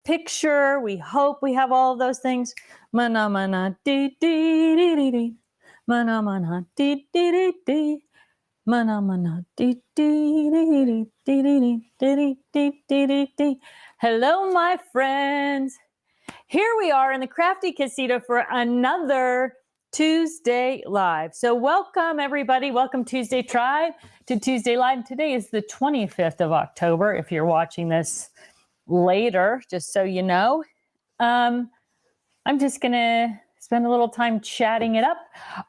picture. We hope we have all of those things. Mana mana dee dee dee dee dee. Mana mana dee dee dee dee. Mana mana dee dee dee dee dee dee dee dee dee dee dee. Hello, my friends. Here we are in the Crafty Casita for another Tuesday Live. So welcome, everybody. Welcome, Tuesday Tribe, to Tuesday Live. Today is the 25th of October, if you're watching this later, just so you know. I'm just going to spend a little time chatting it up.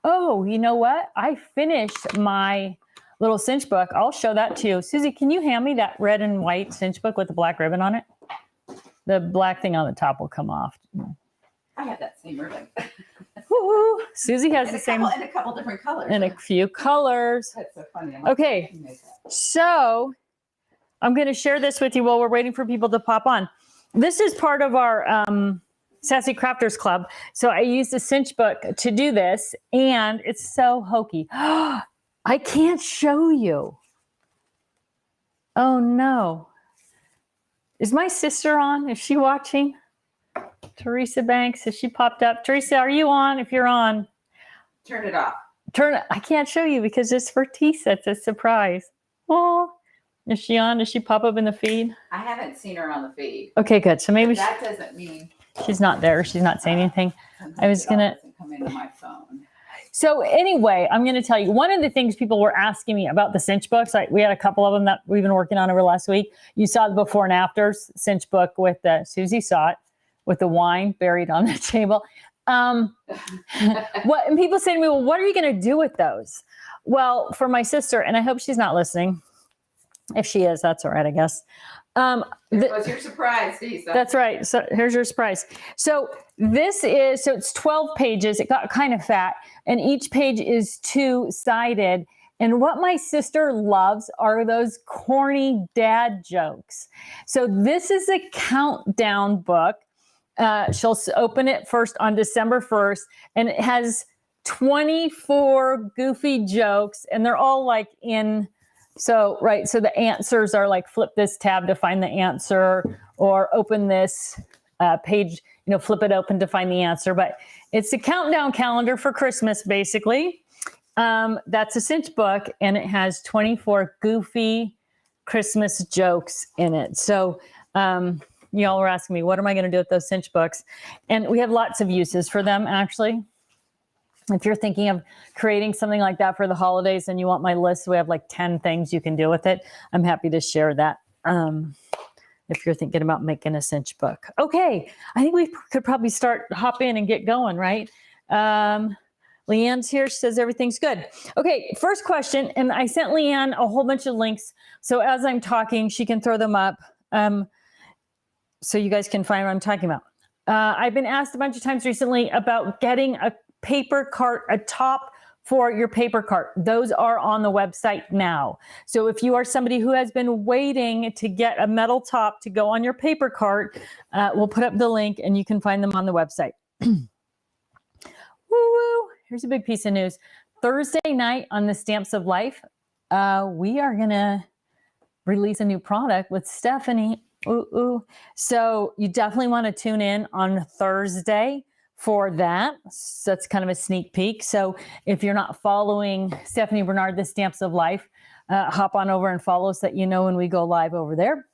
Oh, you know what? I finished my little cinch book. I'll show that to you. Susie, can you hand me that red and white cinch book with the black ribbon on it? The black thing on the top will come off. I have that same ribbon. Woo-hoo. Susie has the same. And a couple different colors. And a few colors. That's so funny. Okay, so I'm going to share this with you while we're waiting for people to pop on. This is part of our Sassy Crafters Club. So I used the cinch book to do this, and it's so hokey. I can't show you. Oh, no. Is my sister on? Is she watching? Teresa Banks, has she popped up? Teresa, are you on? If you're on, turn it off. I can't show you because it's for Tisa. It's a surprise. Oh, is she on? Does she pop up in the feed? I haven't seen her on the feed. Okay, good. So maybe that doesn't mean she's not there. She's not saying anything. I was gonna come into my phone. So anyway, I'm going to tell you, one of the things people were asking me about the cinch books, we had a couple of them that we've been working on over last week. You saw the before and afters cinch book with Susie saw it, with the wine buried on the table. And people say to me, well, what are you going to do with those? Well, for my sister, and I hope she's not listening. If she is, that's all right, I guess. What's your surprise, Lisa? That's right. So here's your surprise. So it's 12 pages. It got kind of fat, and each page is two-sided. And what my sister loves are those corny dad jokes. So this is a countdown book. She'll open it first on December 1st, and it has 24 goofy jokes, and they're all like in. So the answers are like flip this tab to find the answer, or open this page, flip it open to find the answer. But it's a countdown calendar for Christmas, basically. That's a cinch book, and it has 24 goofy Christmas jokes in it. So y'all were asking me, what am I going to do with those cinch books? And we have lots of uses for them, actually. If you're thinking of creating something like that for the holidays and you want my list, we have like 10 things you can do with it. I'm happy to share that if you're thinking about making a cinch book. Okay, I think we could probably hop in and get going, right? Leanne's here. She says everything's good. Okay, first question, and I sent Leanne a whole bunch of links. So as I'm talking, she can throw them up so you guys can find what I'm talking about. I've been asked a bunch of times recently about getting a paper cart, a top for your paper cart. Those are on the website now. So if you are somebody who has been waiting to get a metal top to go on your paper cart, we'll put up the link and you can find them on the website. Woo-woo. Here's a big piece of news. Thursday night on the Stamps of Life, we are going to release a new product with Stephanie. So you definitely want to tune in on Thursday for that. So that's kind of a sneak peek. So if you're not following Stephanie Bernard, the Stamps of Life, hop on over and follow so that you know when we go live over there.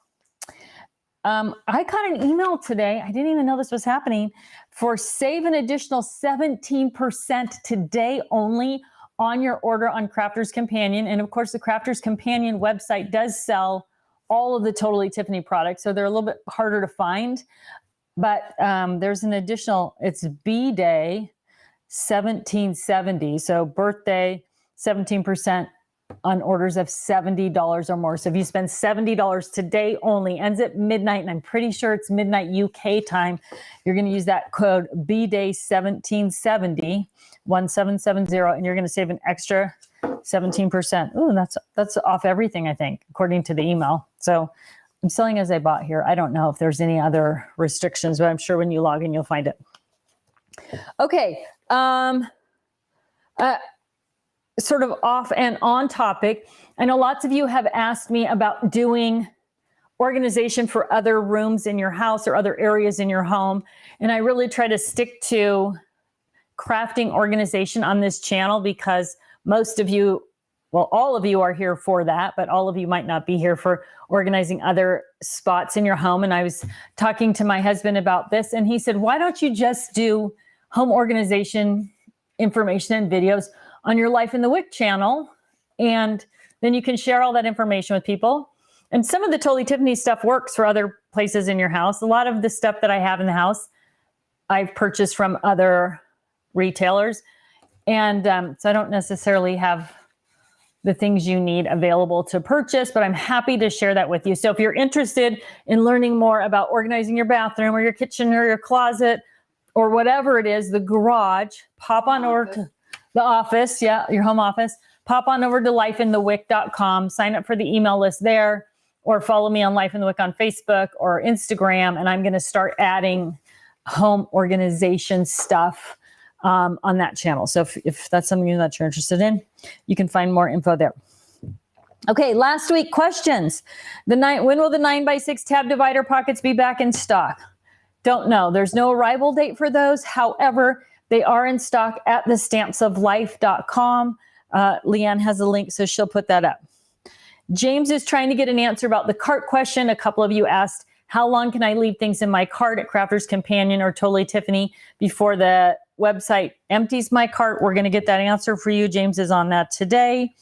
I got an email today. I didn't even know this was happening for save an additional 17% today only on your order on Crafters Companion. And of course, the Crafters Companion website does sell all of the Totally Tiffany products. So they're a little bit harder to find. But there's an additional, it's B-Day 1770. So birthday, 17% on orders of $70 or more. So if you spend $70 today only, ends at midnight, and I'm pretty sure it's midnight UK time, you're going to use that code B-Day 1770, 1770, and you're going to save an extra 17%. Ooh, that's off everything, I think, according to the email. So I'm selling as I bought here. I don't know if there's any other restrictions, but I'm sure when you log in, you'll find it. Okay. Sort of off and on topic. I know lots of you have asked me about doing organization for other rooms in your house or other areas in your home. And I really try to stick to crafting organization on this channel because most of you, well, all of you are here for that, but all of you might not be here for organizing other spots in your home. And I was talking to my husband about this, and he said, why don't you just do home organization information and videos on your Life in the Wick channel? And then you can share all that information with people. And some of the Totally Tiffany stuff works for other places in your house. A lot of the stuff that I have in the house, I've purchased from other retailers. And so I don't necessarily have the things you need available to purchase, but I'm happy to share that with you. So if you're interested in learning more about organizing your bathroom or your kitchen or your closet or whatever it is, the garage, pop on over to the office. Yeah, your home office. Pop on over to lifeinthewick.com, sign up for the email list there, or follow me on Life in the Wick on Facebook or Instagram. And I'm going to start adding home organization stuff on that channel. So if that's something that you're interested in, you can find more info there. Okay, last week, questions. When will the 9x6 tab divider pockets be back in stock? Don't know. There's no arrival date for those. However, they are in stock at thestampsoflife.com. Leanne has a link, so she'll put that up. James is trying to get an answer about the cart question. A couple of you asked, how long can I leave things in my cart at Crafter's Companion or Totally Tiffany before the website empties my cart? We're going to get that answer for you. James is on that today.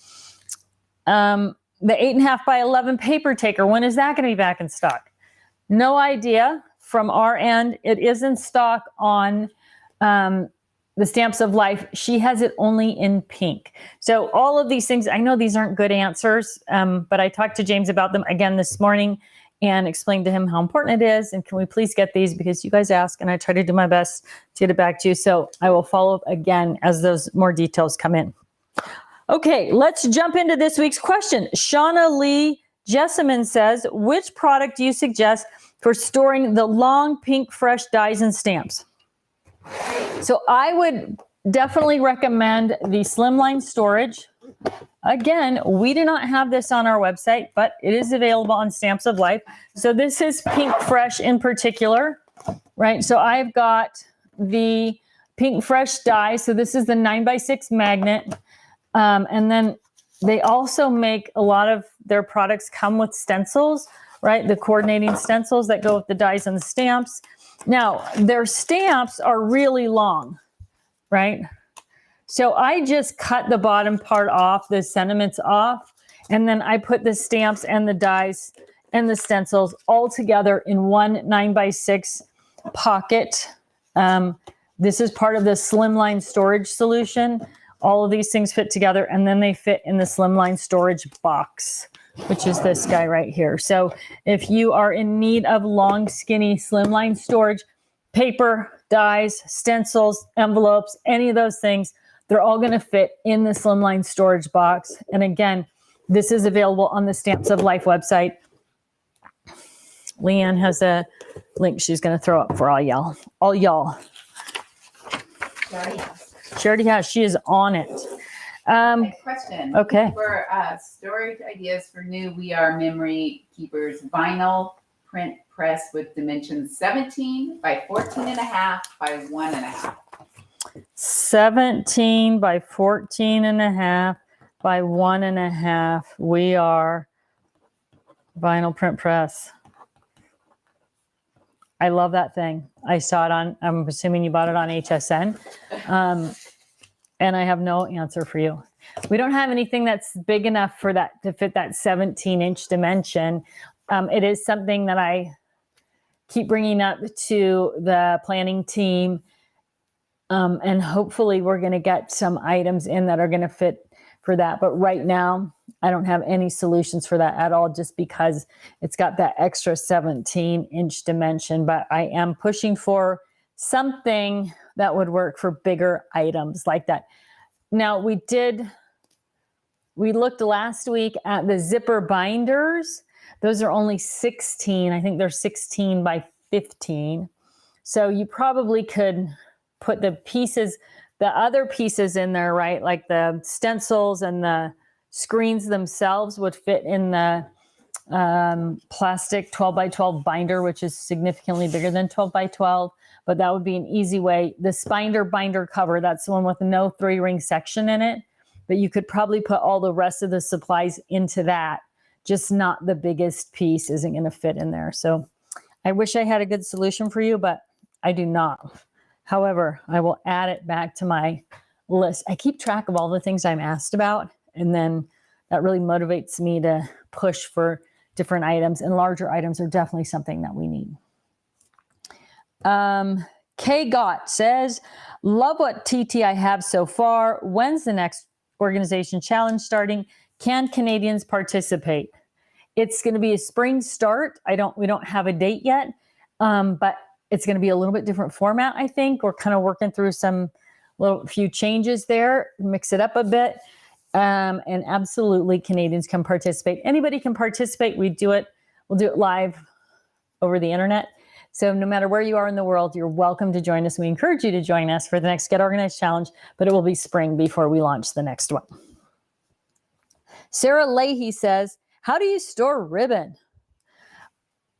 The 8.5 by 11 paper taker, when is that going to be back in stock? No idea. From our end, it is in stock on the Stamps of Life. She has it only in pink. So all of these things, I know these aren't good answers, but I talked to James about them again this morning and explained to him how important it is. And can we please get these, because you guys ask and I try to do my best to get it back to you. So I will follow up again as those more details come in. Okay, let's jump into this week's question. Shauna Lee Jessamine says, which product do you suggest for storing the long pink fresh dies and stamps? So I would definitely recommend the slimline storage. Again, we do not have this on our website, but it is available on Stamps of Life. So this is Pink Fresh in particular, right? So I've got the Pink Fresh die. So this is the 9x6 magnet. And then they also make a lot of their products come with stencils, right? The coordinating stencils that go with the dies and the stamps. Now, their stamps are really long, right? So I just cut the bottom part off, the sentiments off, and then I put the stamps and the dies and the stencils all together in one 9x6 pocket. This is part of the slimline storage solution. All of these things fit together, and then they fit in the slimline storage box, which is this guy right here. So if you are in need of long, skinny slimline storage, paper, dies, stencils, envelopes, any of those things, they're all going to fit in the slimline storage box. And again, this is available on the Stamps of Life website. Leanne has a link she's going to throw up for all y'all. All y'all. She already has. She is on it. Next question. Okay. For storage ideas for new We Are Memory Keepers vinyl print press with dimensions 17 by 14.5 by 1.5. 17 by 14.5 by 1.5. We Are vinyl print press. I love that thing. I saw it on, I'm assuming you bought it on HSN. And I have no answer for you. We don't have anything that's big enough for that to fit that 17-inch dimension. It is something that I keep bringing up to the planning team. And hopefully we're going to get some items in that are going to fit for that. But right now, I don't have any solutions for that at all, just because it's got that extra 17-inch dimension. But I am pushing for something that would work for bigger items like that. Now, we looked last week at the zipper binders. Those are only 16. I think they're 16 by 15. So you probably could put the other pieces in there, right? Like the stencils and the screens themselves would fit in the plastic 12 by 12 binder, which is significantly bigger than 12 by 12, but that would be an easy way. The Spinder binder cover, that's the one with no 3-ring section in it, but you could probably put all the rest of the supplies into that, just not the biggest piece isn't going to fit in there. So I wish I had a good solution for you, but I do not. However, I will add it back to my list. I keep track of all the things I'm asked about, and then that really motivates me to push for different items, and larger items are definitely something that we need. Kay Gott says, love what TT I have so far. When's the next organization challenge starting? Can Canadians participate? It's going to be a spring start. We don't have a date yet, but it's going to be a little bit different format, I think. We're kind of working through some few changes there, mix it up a bit. And absolutely, Canadians can participate. Anybody can participate. We'll do it live over the internet. So no matter where you are in the world, you're welcome to join us. We encourage you to join us for the next Get Organized Challenge, but it will be spring before we launch the next one. Sarah Leahy says, how do you store ribbon?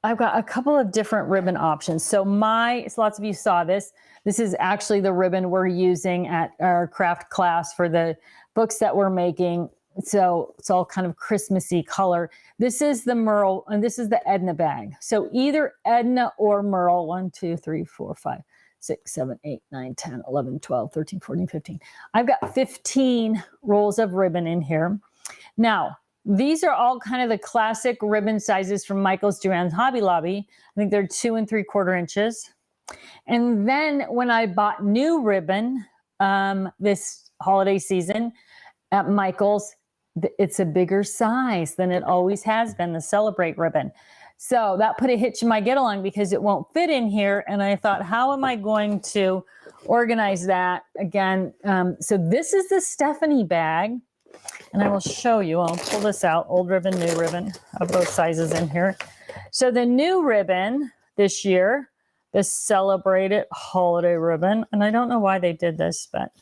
I've got a couple of different ribbon options. So lots of you saw this. This is actually the ribbon we're using at our craft class for the books that we're making. So it's all kind of Christmassy color. This is the Merle, and this is the Edna bag. So either Edna or Merle, 1, 2, 3, 4, 5, 6, 7, 8, 9, 10, 11, 12, 13, 14, 15. I've got 15 rolls of ribbon in here. Now, these are all kind of the classic ribbon sizes from Michael's Duran's Hobby Lobby. I think they're 2 3/4 inches. And then when I bought new ribbon this holiday season at Michael's, it's a bigger size than it always has been, the Celebrate ribbon. So that put a hitch in my get along because it won't fit in here. And I thought, how am I going to organize that again? So this is the Stephanie bag. And I will show you, I'll pull this out, old ribbon, new ribbon, of both sizes in here. So the new ribbon this year, the Celebrated Holiday ribbon, and I don't know why they did this, but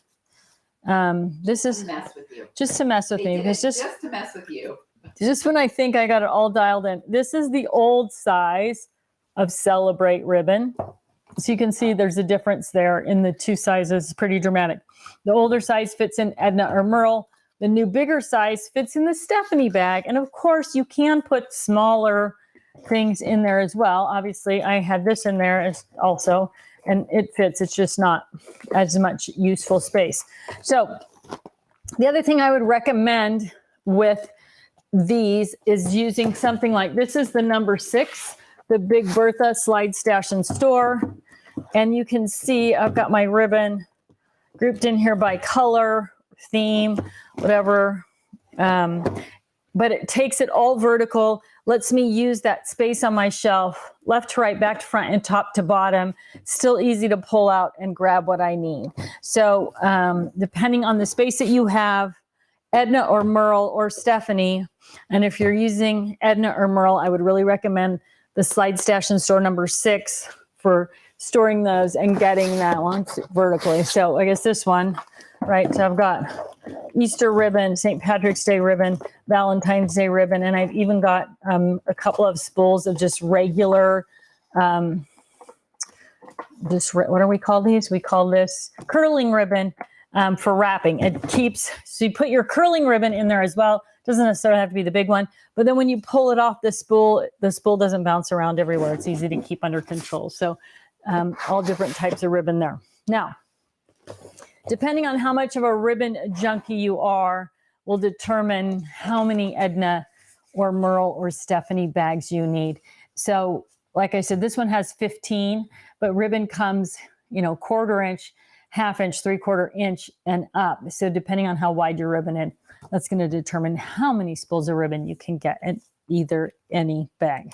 this is mess with you. Just to mess with me. Because just to mess with you. Just when I think I got it all dialed in. This is the old size of Celebrate ribbon. So you can see there's a difference there in the two sizes. It's pretty dramatic. The older size fits in Edna or Merle. The new bigger size fits in the Stephanie bag. And of course, you can put smaller things in there as well. Obviously, I had this in there as also, and it fits. It's just not as much useful space. So the other thing I would recommend with these is using something like, this is the number 6, the Big Bertha Slide Stash and Store. And you can see I've got my ribbon grouped in here by color, theme, whatever. But it takes it all vertical, lets me use that space on my shelf, left to right, back to front, and top to bottom. Still easy to pull out and grab what I need. So depending on the space that you have, Edna or Merle or Stephanie, and if you're using Edna or Merle, I would really recommend the Slide Stash and Store number 6 for storing those and getting that one vertically. So I guess this one, right? So I've got Easter ribbon, St. Patrick's Day ribbon, Valentine's Day ribbon, and I've even got a couple of spools of just regular, what do we call these? We call this curling ribbon for wrapping. It keeps, so you put your curling ribbon in there as well. Doesn't necessarily have to be the big one, but then when you pull it off the spool doesn't bounce around everywhere. It's easy to keep under control. So all different types of ribbon there. Now, depending on how much of a ribbon junkie you are, will determine how many Edna or Merle or Stephanie bags you need. So like I said, this one has 15, but ribbon comes, 1/4 inch, 1/2 inch, 3/4 inch and up. So depending on how wide your ribbon is, that's going to determine how many spools of ribbon you can get in any bag.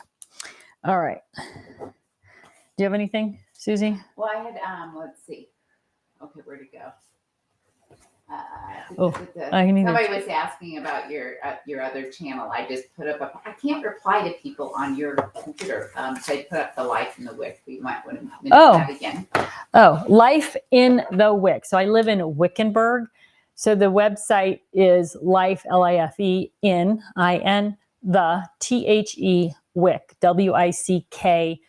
All right. Do you have anything, Susie? Well, I had, let's see. Okay, where'd it go? Somebody was asking about your other channel. I just put up I can't reply to people on your computer. So I put up the Life in the Wick. We might want to mention that again. Oh, Life in the Wick. So I live in Wickenburg. So the website is Life, Life, in Wick, WICK.com.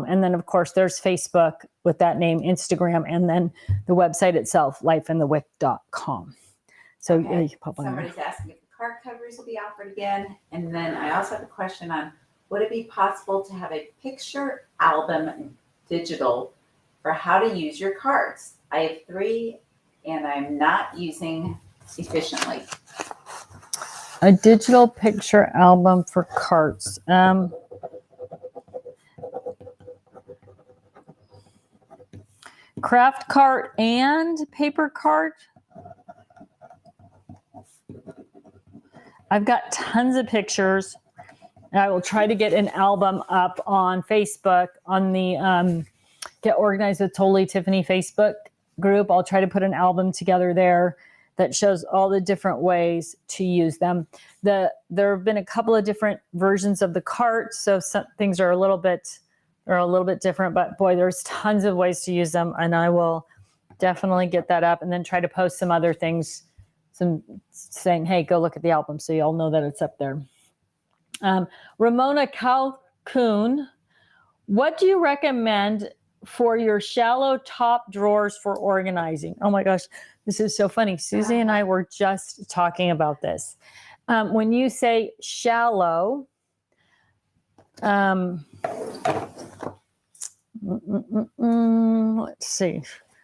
And then, of course, there's Facebook with that name, Instagram, and then the website itself, lifeinthewick.com. So Okay. you can pop on there. Somebody's asking if the card covers will be offered again. And then I also have a question on, would it be possible to have a picture album digital for how to use your cards? I have 3 and I'm not using efficiently. A digital picture album for cards. Craft cart and paper cart. I've got tons of pictures. And I will try to get an album up on Facebook on the Get Organized with Totally Tiffany Facebook group. I'll try to put an album together there that shows all the different ways to use them. There have been a couple of different versions of the cart, so some things are a little bit different, but boy, there's tons of ways to use them, and I will definitely get that up and then try to post some other things, some saying, hey, go look at the album, so you all know that it's up there. Ramona Calcoon, what do you recommend for your shallow top drawers for organizing? Oh my gosh, this is so funny. Susie and I were just talking about this. When you say shallow, let's see,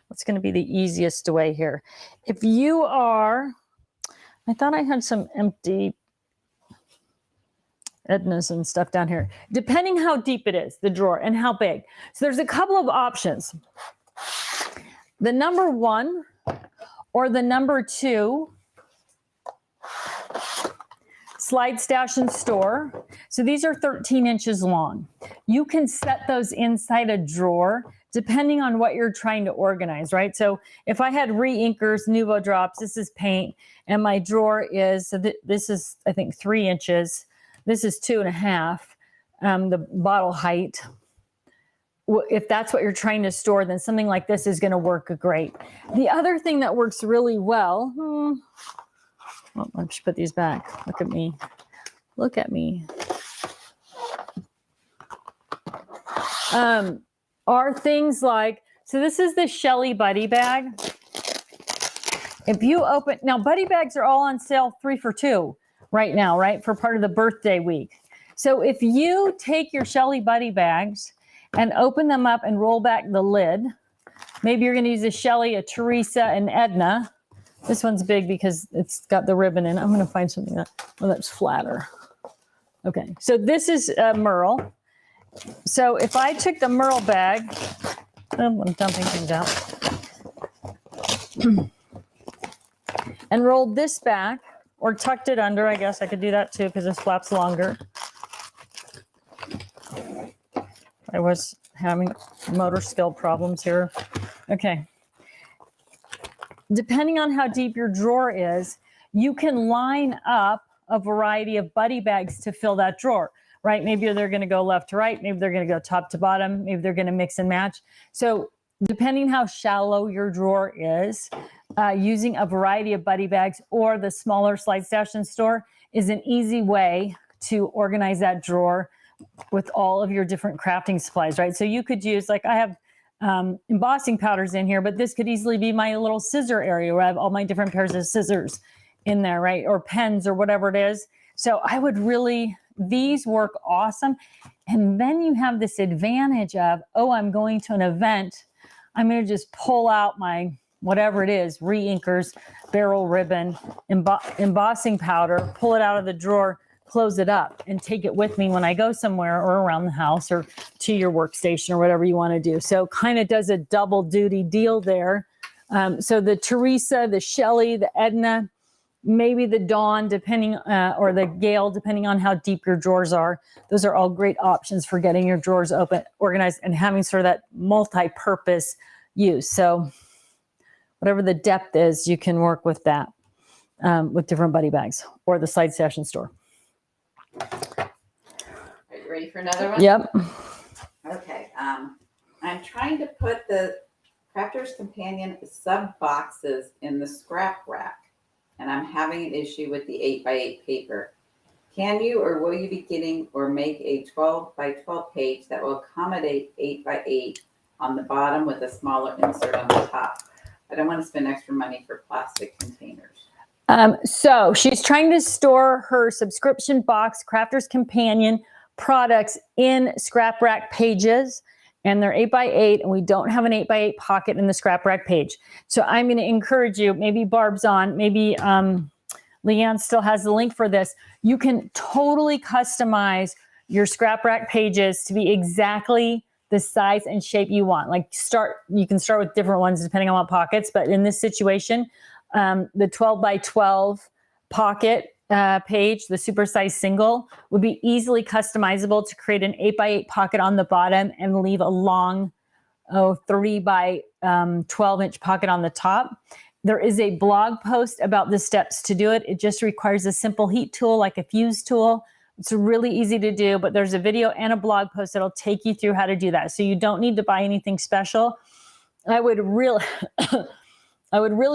what's going to be the easiest way here? If you are, I thought I had some empty Edna's and stuff down here, depending how deep it is, the drawer, and how big. So there's a couple of options. The number 1 or the number 2 slide, stash, and store. So these are 13 inches long. You can set those inside a drawer depending on what you're trying to organize, right? So if I had re-inkers, Nuvo drops, this is paint, and my drawer is, so this is, I think, 3 inches. This is 2.5, the bottle height. If that's what you're trying to store, then something like this is going to work great. The other thing that works really well, I should put these back. Look at me. Look at me. Are things like, so this is the Shelly Buddy bag. If you open, now Buddy bags are all on sale 3 for $2 right now, right? For part of the birthday week. So if you take your Shelly Buddy bags and open them up and roll back the lid, maybe you're going to use a Shelly, a Teresa, and Edna. This one's big because it's got the ribbon in it. I'm going to find something that's flatter. Okay, so this is Merle. So if I took the Merle bag, I'm dumping things out, and rolled this back, or tucked it under, I guess I could do that too because this flap's longer. I was having motor skill problems here. Okay. Depending on how deep your drawer is, you can line up a variety of buddy bags to fill that drawer, right? Maybe they're going to go left to right. Maybe they're going to go top to bottom. Maybe they're going to mix and match. So depending how shallow your drawer is, using a variety of buddy bags or the smaller slide stash and store is an easy way to organize that drawer with all of your different crafting supplies, right? So you could use, like I have embossing powders in here, but this could easily be my little scissor area where I have all my different pairs of scissors in there, right? Or pens or whatever it is. So I would really, these work awesome. And then you have this advantage of, oh, I'm going to an event. I'm going to just pull out my, whatever it is, re-inkers, barrel ribbon, embossing powder, pull it out of the drawer, close it up, and take it with me when I go somewhere or around the house or to your workstation or whatever you want to do. So kind of does a double duty deal there. So the Teresa, the Shelly, the Edna, maybe the Dawn, depending, or the Gale, depending on how deep your drawers are. Those are all great options for getting your drawers open, organized, and having sort of that multi-purpose use. So whatever the depth is, you can work with that with different buddy bags or the slide stash and store. Are you ready for another one? Yep. Okay. I'm trying to put the Crafter's Companion sub boxes in the scrap rack, and I'm having an issue with the 8x8 paper. Can you or will you be getting or make a 12 by 12 page that will accommodate 8 by 8 on the bottom with a smaller insert on the top? I don't want to spend extra money for plastic containers. So she's trying to store her subscription box, Crafter's Companion products in scrap rack pages, and they're 8 by 8, and we don't have an 8 by 8 pocket in the scrap rack page. So I'm going to encourage you, maybe Barb's on, maybe Leanne still has the link for this. You can totally customize your scrap rack pages to be exactly the size and shape you want. Like you can start with different ones depending on what pockets, but in this situation, the 12 by 12 pocket page, the supersized single, would be easily customizable to create an 8 by 8 pocket on the bottom and leave a long 3 by 12 inch pocket on the top. There is a blog post about the steps to do it. It just requires a simple heat tool like a fuse tool. It's really easy to do, but there's a video and a blog post that'll take you through how to do that. So you don't need to buy anything special. I would really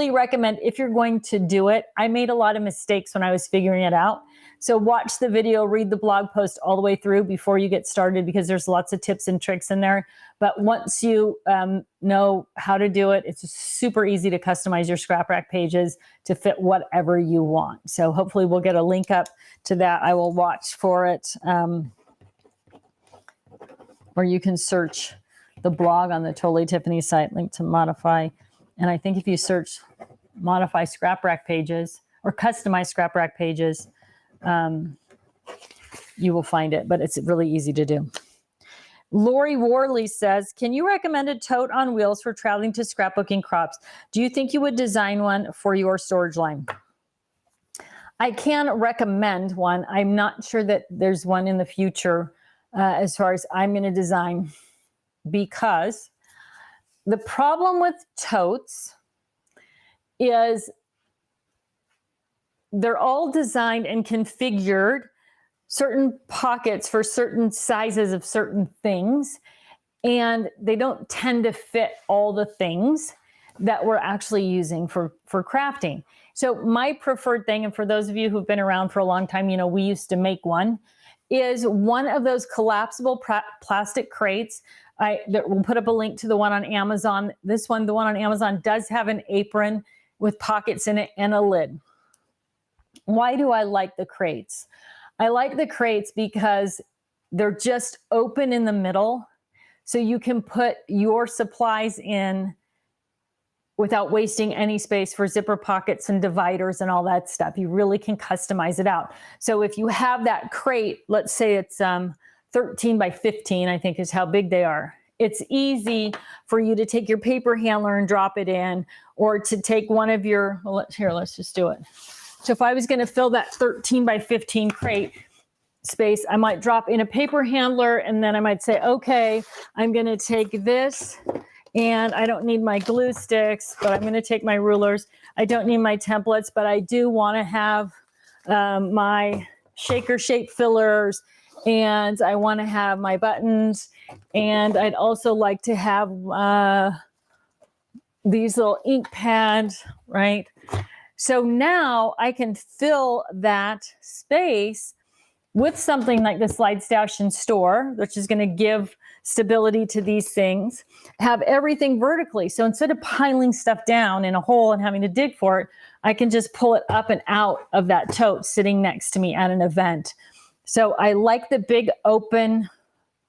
recommend, if you're going to do it, I made a lot of mistakes when I was figuring it out. So watch the video, read the blog post all the way through before you get started, because there's lots of tips and tricks in there. But once you know how to do it, it's super easy to customize your scrap rack pages to fit whatever you want. So hopefully we'll get a link up to that. I will watch for it. Or you can search the blog on the Totally Tiffany site, link to modify. And I think if you search modify scrap rack pages or customize scrap rack pages, you will find it, but it's really easy to do. Lori Worley says, can you recommend a tote on wheels for traveling to scrapbooking crops? Do you think you would design one for your storage line? I can recommend one. I'm not sure that there's one in the future as far as I'm going to design, because the problem with totes is they're all designed and configured certain pockets for certain sizes of certain things, and they don't tend to fit all the things that we're actually using for crafting. So my preferred thing, and for those of you who've been around for a long time, you know, we used to make one, is one of those collapsible plastic crates. We'll put up a link to the one on Amazon. The one on Amazon does have an apron with pockets in it and a lid. Why do I like the crates? I like the crates because they're just open in the middle, so you can put your supplies in without wasting any space for zipper pockets and dividers and all that stuff. You really can customize it out. So if you have that crate, let's say it's 13 by 15, I think is how big they are. It's easy for you to take your paper handler and drop it in, or to take one of your, let's just do it. So if I was going to fill that 13 by 15 crate space, I might drop in a paper handler, and then I might say, okay, I'm going to take this, and I don't need my glue sticks, but I'm going to take my rulers. I don't need my templates, but I do want to have my shaker shape fillers, and I want to have my buttons, and I'd also like to have these little ink pads, right? So now I can fill that space with something like the Slide Stash and Store, which is going to give stability to these things, have everything vertically. So instead of piling stuff down in a hole and having to dig for it, I can just pull it up and out of that tote sitting next to me at an event. So I like the big open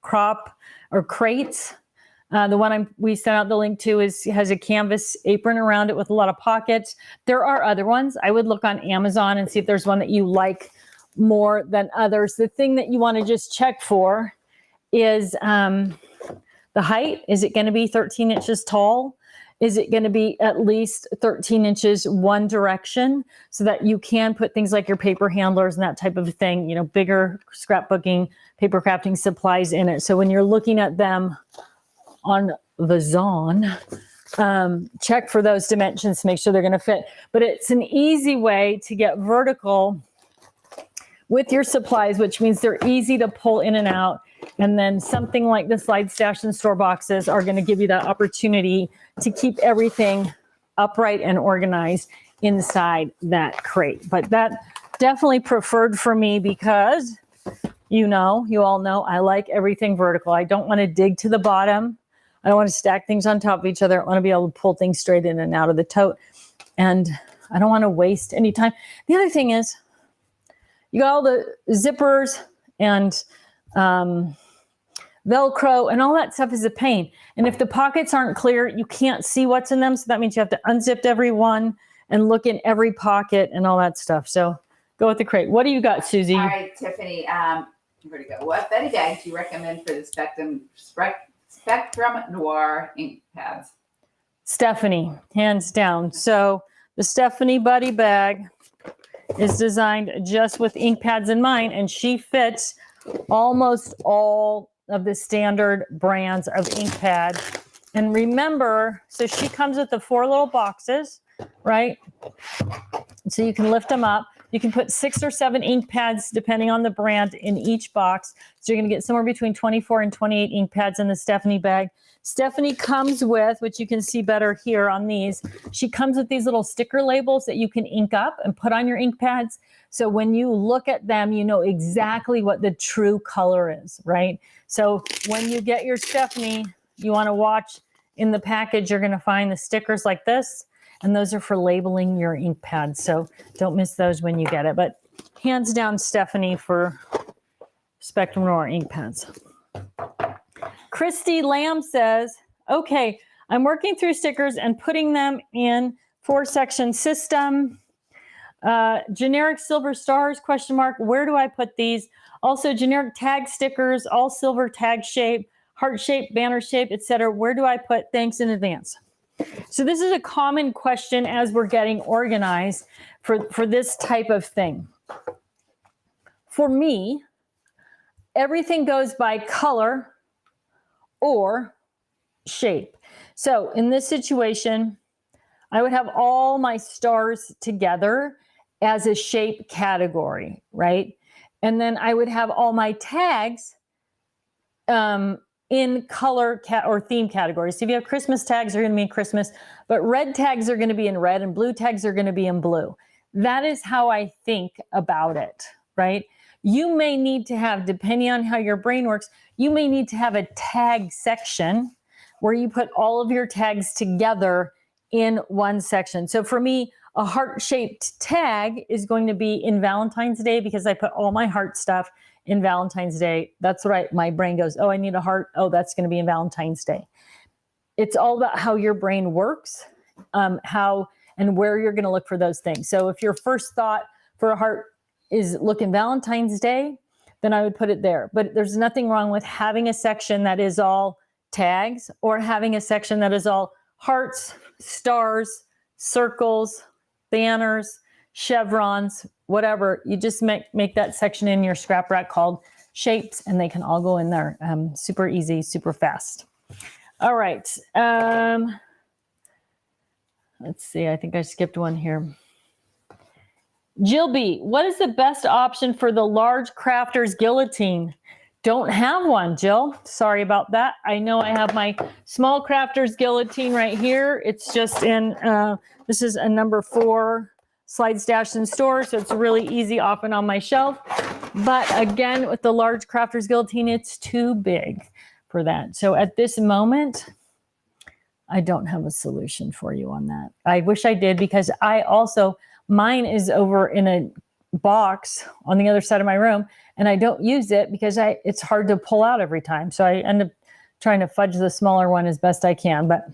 crop or crates. The one we sent out the link to has a canvas apron around it with a lot of pockets. There are other ones. I would look on Amazon and see if there's one that you like more than others. The thing that you want to just check for is the height. Is it going to be 13 inches tall? Is it going to be at least 13 inches one direction, so that you can put things like your paper handlers and that type of thing, you know, bigger scrapbooking, paper crafting supplies in it. So when you're looking at them on the Zon, check for those dimensions to make sure they're going to fit. But it's an easy way to get vertical with your supplies, which means they're easy to pull in and out. And then something like the Slide Stash and Store boxes are going to give you that opportunity to keep everything upright and organized inside that crate. But that definitely preferred for me because, you all know, I like everything vertical. I don't want to dig to the bottom. I don't want to stack things on top of each other. I want to be able to pull things straight in and out of the tote. And I don't want to waste any time. The other thing is, you got all the zippers and Velcro and all that stuff is a pain. And if the pockets aren't clear, you can't see what's in them. So that means you have to unzip every one and look in every pocket and all that stuff. So go with the crate. What do you got, Susie? All right, Tiffany, where to go? What Betty bags do you recommend for the Spectrum Noir ink pads? Stephanie, hands down. So the Stephanie Buddy bag is designed just with ink pads in mind, and she fits almost all of the standard brands of ink pad. And remember, so she comes with the 4 little boxes, right? So you can lift them up. You can put 6 or 7 ink pads, depending on the brand, in each box. So you're going to get somewhere between 24 and 28 ink pads in the Stephanie bag. Stephanie comes with, which you can see better here on these, she comes with these little sticker labels that you can ink up and put on your ink pads. So when you look at them, you know exactly what the true color is, right? So when you get your Stephanie, you want to watch in the package, you're going to find the stickers like this. And those are for labeling your ink pads. So don't miss those when you get it. But hands down, Stephanie for Spectrum Noir ink pads. Christy Lamb says, okay, I'm working through stickers and putting them in 4-section system. Generic silver stars, ? Where do I put these? Also generic tag stickers, all silver tag shape, heart shape, banner shape, etc. Where do I put? Thanks in advance. So this is a common question as we're getting organized for this type of thing. For me, everything goes by color or shape. So in this situation, I would have all my stars together as a shape category, right? And then I would have all my tags in color or theme categories. So if you have Christmas tags, they're going to be in Christmas, but red tags are going to be in red and blue tags are going to be in blue. That is how I think about it, right? You may need to have, depending on how your brain works, you may need to have a tag section where you put all of your tags together in one section. So for me, a heart-shaped tag is going to be in Valentine's Day because I put all my heart stuff in Valentine's Day. That's right. My brain goes, oh, I need a heart. Oh, that's going to be in Valentine's Day. It's all about how your brain works, how and where you're going to look for those things. So if your first thought for a heart is look in Valentine's Day, then I would put it there. But there's nothing wrong with having a section that is all tags or having a section that is all hearts, stars, circles, banners, chevrons, whatever. You just make that section in your scrap rack called shapes, and they can all go in there. Super easy, super fast. All right. Let's see. I think I skipped one here. Jill B, what is the best option for the large crafter's guillotine? Don't have one, Jill. Sorry about that. I know I have my small crafter's guillotine right here. It's just in, this is a number 4 slide stash in store, so it's really easy off and on my shelf. But again, with the large crafter's guillotine, it's too big for that. So at this moment, I don't have a solution for you on that. I wish I did, because I also, mine is over in a box on the other side of my room, and I don't use it because it's hard to pull out every time. So I end up trying to fudge the smaller one as best I can, but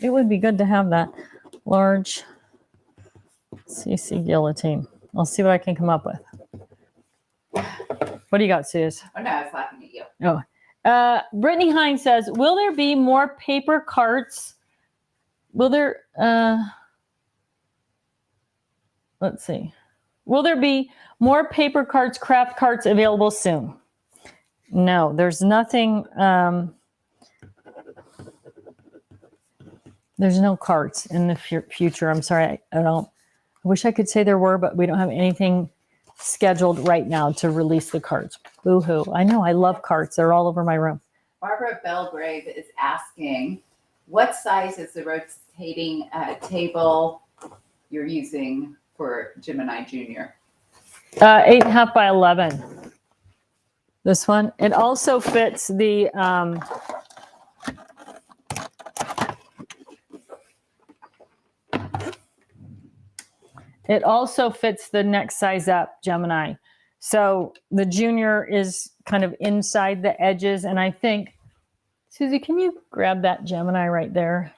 it would be good to have that large CC guillotine. I'll see what I can come up with. What do you got, Suze? Oh, no, I was laughing at you. Oh, Brittany Hines says, will there be more paper carts? Will there, let's see. Will there be more paper carts, craft carts available soon? No, there's nothing. There's no carts in the future. I'm sorry. I wish I could say there were, but we don't have anything scheduled right now to release the carts. Boo-hoo. I know. I love carts. They're all over my room. Barbara Belgrave is asking, what size is the rotating table you're using for Gemini Junior? 8.5 by 11. This one. It also fits the next size up Gemini. So the Junior is kind of inside the edges, and I think, Susie, can you grab that Gemini right there?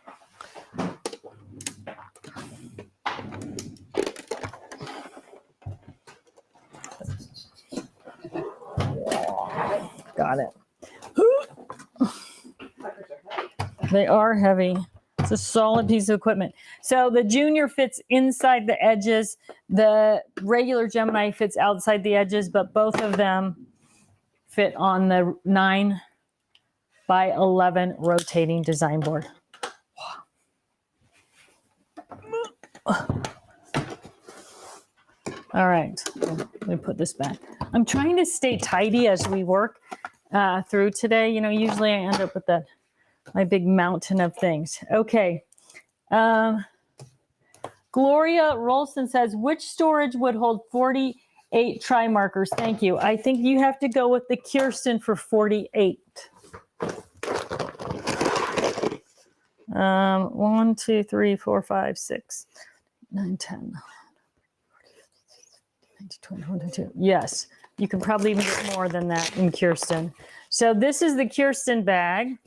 Got it. They are heavy. It's a solid piece of equipment. So the Junior fits inside the edges. The regular Gemini fits outside the edges, but both of them fit on the 9 by 11 rotating design board. All right, let me put this back. I'm trying to stay tidy as we work through today. You know, usually I end up with my big mountain of things. Okay. Gloria Rolston says, which storage would hold 48 try markers? Thank you. I think you have to go with the Kirsten for 48. 1, 2, 3, 4, 5, 6, 9, 10, 20, 22. Yes, you can probably even get more than that in Kirsten. So this is the Kirsten bag.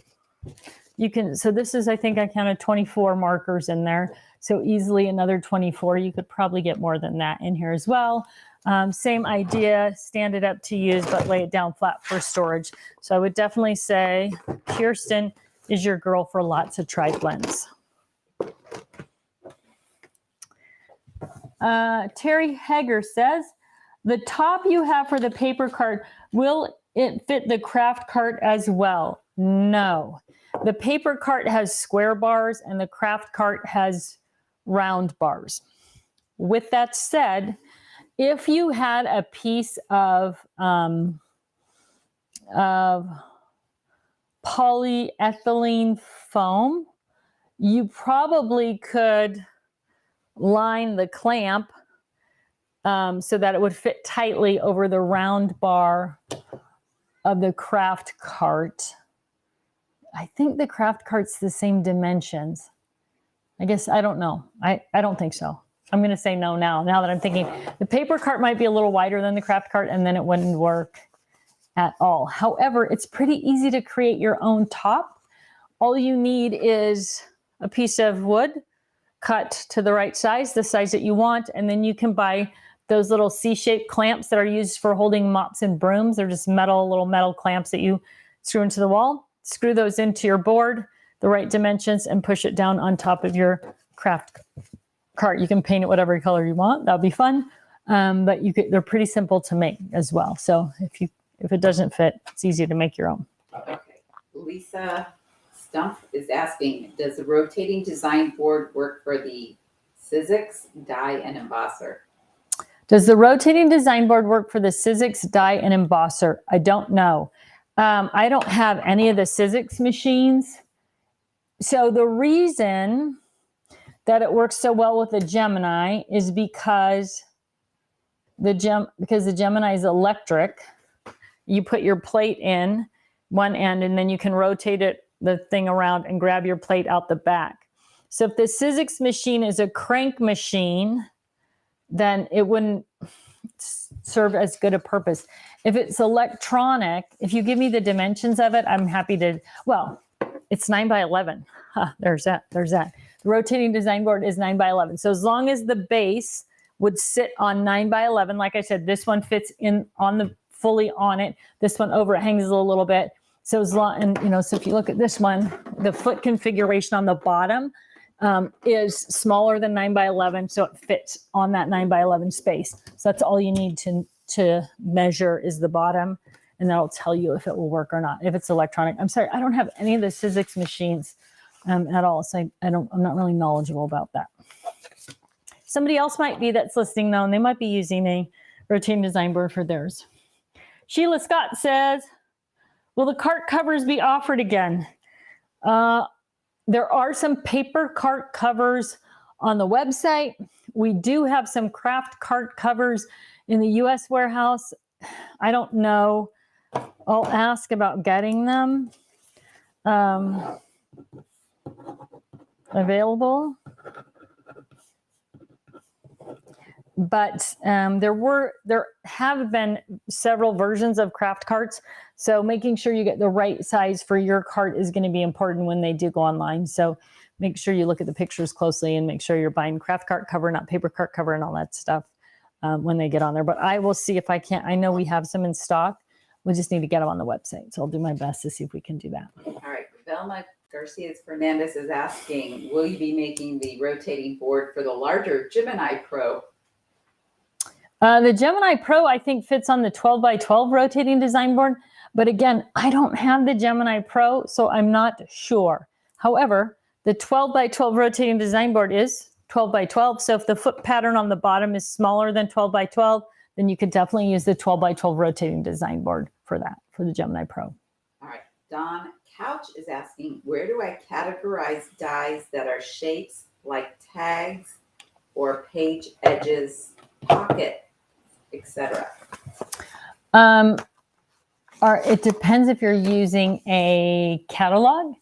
So this is, I think I counted 24 markers in there. So easily another 24. You could probably get more than that in here as well. Same idea, stand it up to use, but lay it down flat for storage. So I would definitely say Kirsten is your girl for lots of tri-blends. Terry Hager says, the top you have for the paper cart, will it fit the craft cart as well? No. The paper cart has square bars and the craft cart has round bars. With that said, if you had a piece of polyethylene foam, you probably could line the clamp so that it would fit tightly over the round bar of the craft cart. I think the craft cart's the same dimensions. I guess, I don't know. I don't think so. I'm going to say no now that I'm thinking. The paper cart might be a little wider than the craft cart, and then it wouldn't work at all. However, it's pretty easy to create your own top. All you need is a piece of wood cut to the right size, the size that you want, and then you can buy those little C-shaped clamps that are used for holding mops and brooms. They're just little metal clamps that you screw into the wall. Screw those into your board, the right dimensions, and push it down on top of your craft cart. You can paint it whatever color you want. That'll be fun. But they're pretty simple to make as well. So if it doesn't fit, it's easy to make your own. Okay. Lisa Stumpf is asking, does the rotating design board work for the Sizzix die and embosser? Does the rotating design board work for the Sizzix die and embosser? I don't know. I don't have any of the Sizzix machines. So the reason that it works so well with the Gemini is because the Gemini is electric. You put your plate in one end, and then you can rotate the thing around and grab your plate out the back. So if the Sizzix machine is a crank machine, then it wouldn't serve as good a purpose. If it's electronic, if you give me the dimensions of it, I'm happy to, well, it's 9 by 11. There's that. The rotating design board is 9 by 11. So as long as the base would sit on 9 by 11, like I said, this one fits in fully on it. This one over it hangs a little bit. So so if you look at this one, the foot configuration on the bottom is smaller than 9 by 11, so it fits on that 9 by 11 space. So that's all you need to measure is the bottom, and that'll tell you if it will work or not. If it's electronic, I'm sorry, I don't have any of the Sizzix machines at all, so I'm not really knowledgeable about that. Somebody else might be that's listening though, and they might be using a rotating design board for theirs. Sheila Scott says, will the cart covers be offered again? There are some paper cart covers on the website. We do have some craft cart covers in the US warehouse. I don't know. I'll ask about getting them available. But there have been several versions of craft carts. So making sure you get the right size for your cart is going to be important when they do go online. So make sure you look at the pictures closely and make sure you're buying craft cart cover, not paper cart cover and all that stuff when they get on there. But I will see if I can't. I know we have some in stock. We just need to get them on the website. So I'll do my best to see if we can do that. All right. Velma Garcia Fernandez is asking, will you be making the rotating board for the larger Gemini Pro? The Gemini Pro, I think, fits on the 12 by 12 rotating design board. But again, I don't have the Gemini Pro, so I'm not sure. However, the 12 by 12 rotating design board is 12 by 12. So if the foot pattern on the bottom is smaller than 12 by 12, then you could definitely use the 12 by 12 rotating design board for that, for the Gemini Pro. All right. Don Couch is asking, where do I categorize dies that are shapes like tags or page edges, pocket, etc.? It depends if you're using a catalog,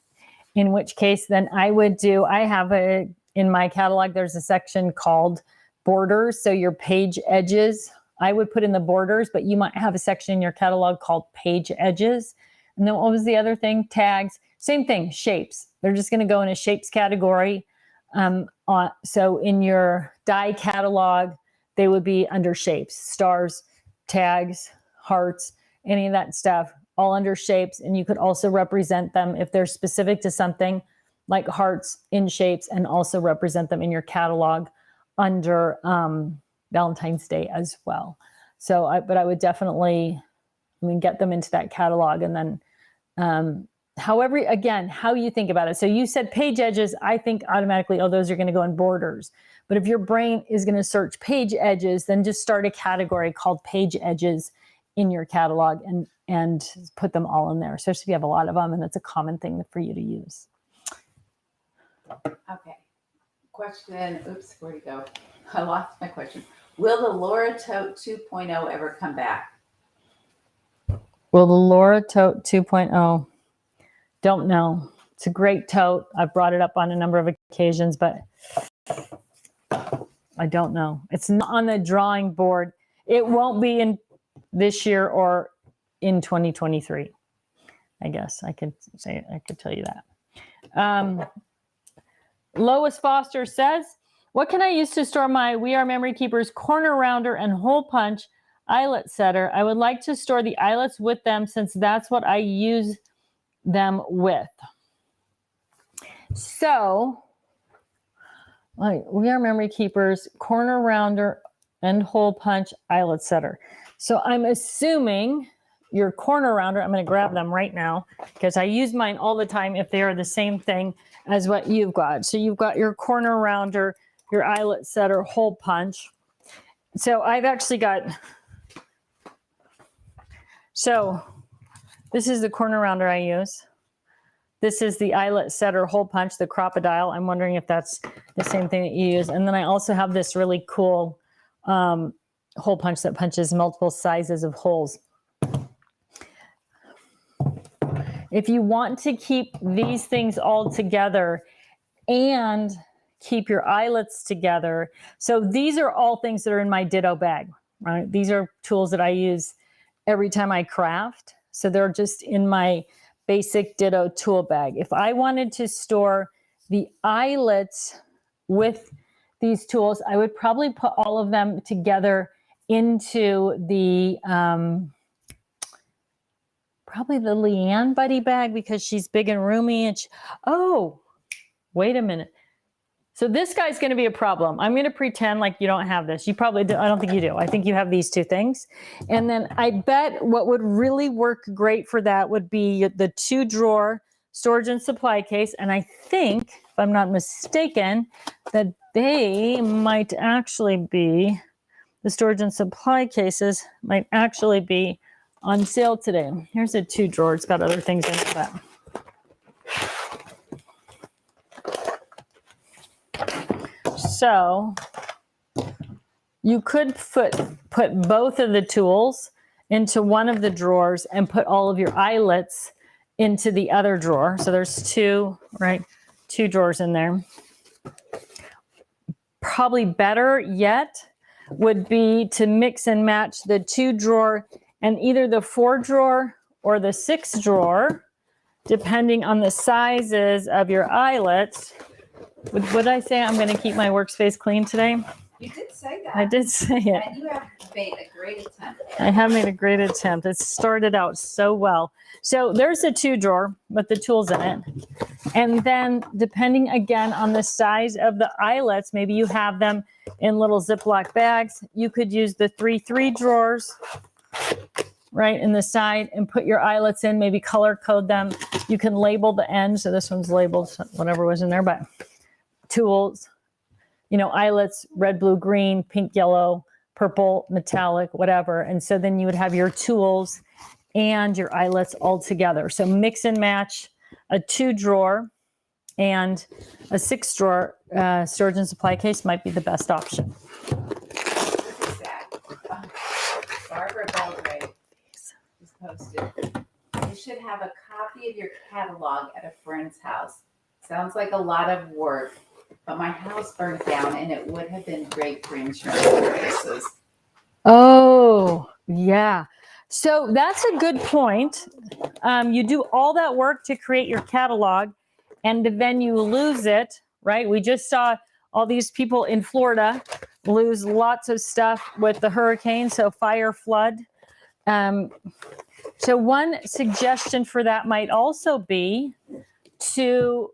in which case then in my catalog, there's a section called borders. So your page edges, I would put in the borders, but you might have a section in your catalog called page edges. And then what was the other thing? Tags, same thing, shapes. They're just going to go in a shapes category. So in your die catalog, they would be under shapes, stars, tags, hearts, any of that stuff, all under shapes. And you could also represent them if they're specific to something like hearts in shapes, and also represent them in your catalog under Valentine's Day as well. So, I would definitely, get them into that catalog. And then, however, again, how you think about it. So you said page edges, I think automatically, those are going to go in borders. But if your brain is going to search page edges, then just start a category called page edges in your catalog and put them all in there, especially if you have a lot of them and it's a common thing for you to use. Okay. Question. Oops, where'd it go? I lost my question. Will the Laura Tote 2.0 ever come back? Will the Laura Tote 2.0? Don't know. It's a great tote. I've brought it up on a number of occasions, but I don't know. It's not on the drawing board. It won't be in this year or in 2023. I guess I could tell you that. Lois Foster says, what can I use to store my We Are Memory Keepers corner rounder and hole punch eyelet setter? I would like to store the eyelets with them since that's what I use them with. So, We Are Memory Keepers corner rounder and hole punch eyelet setter. So I'm assuming your corner rounder, I'm going to grab them right now because I use mine all the time if they are the same thing as what you've got. So you've got your corner rounder, your eyelet setter, hole punch. So I've actually got, so this is the corner rounder I use. This is the eyelet setter hole punch, the crocodile. I'm wondering if that's the same thing that you use. And then I also have this really cool hole punch that punches multiple sizes of holes. If you want to keep these things all together and keep your eyelets together, so these are all things that are in my Ditto bag, right? These are tools that I use every time I craft. So they're just in my basic Ditto tool bag. If I wanted to store the eyelets with these tools, I would probably put all of them together into the probably the Leanne Buddy bag because she's big and roomy. And oh, wait a minute. So this guy's going to be a problem. I'm going to pretend like you don't have this. You probably do. I don't think you do. I think you have these two things. And then I bet what would really work great for that would be the 2-drawer storage and supply case. And I think, if I'm not mistaken, that they might actually be, the storage and supply cases might actually be on sale today. Here's a 2-drawer. It's got other things in it, but so you could put both of the tools into one of the drawers and put all of your eyelets into the other drawer. So there's two, right? Two drawers in there. Probably better yet would be to mix and match the 2 drawer and either the 4 drawer or the 6 drawer, depending on the sizes of your eyelets. Would I say I'm going to keep my workspace clean today? You did say that. I did say it. And you have made a great attempt. I have made a great attempt. It started out so well. So there's a 2 drawer with the tools in it. And then depending again on the size of the eyelets, maybe you have them in little Ziploc bags. You could use the 3 drawers right in the side and put your eyelets in, maybe color code them. You can label the ends. So this one's labeled, whatever was in there, but tools, you know, eyelets, red, blue, green, pink, yellow, purple, metallic, whatever. And so then you would have your tools and your eyelets all together. So mix and match a 2 drawer and a 6 drawer storage and supply case might be the best option. Barbara Belgrade is posted. You should have a copy of your catalog at a friend's house. Sounds like a lot of work, but my house burned down and it would have been great for insurance purposes. Oh, yeah. So that's a good point. You do all that work to create your catalog and then you lose it, right? We just saw all these people in Florida lose lots of stuff with the hurricane, so fire, flood. So one suggestion for that might also be to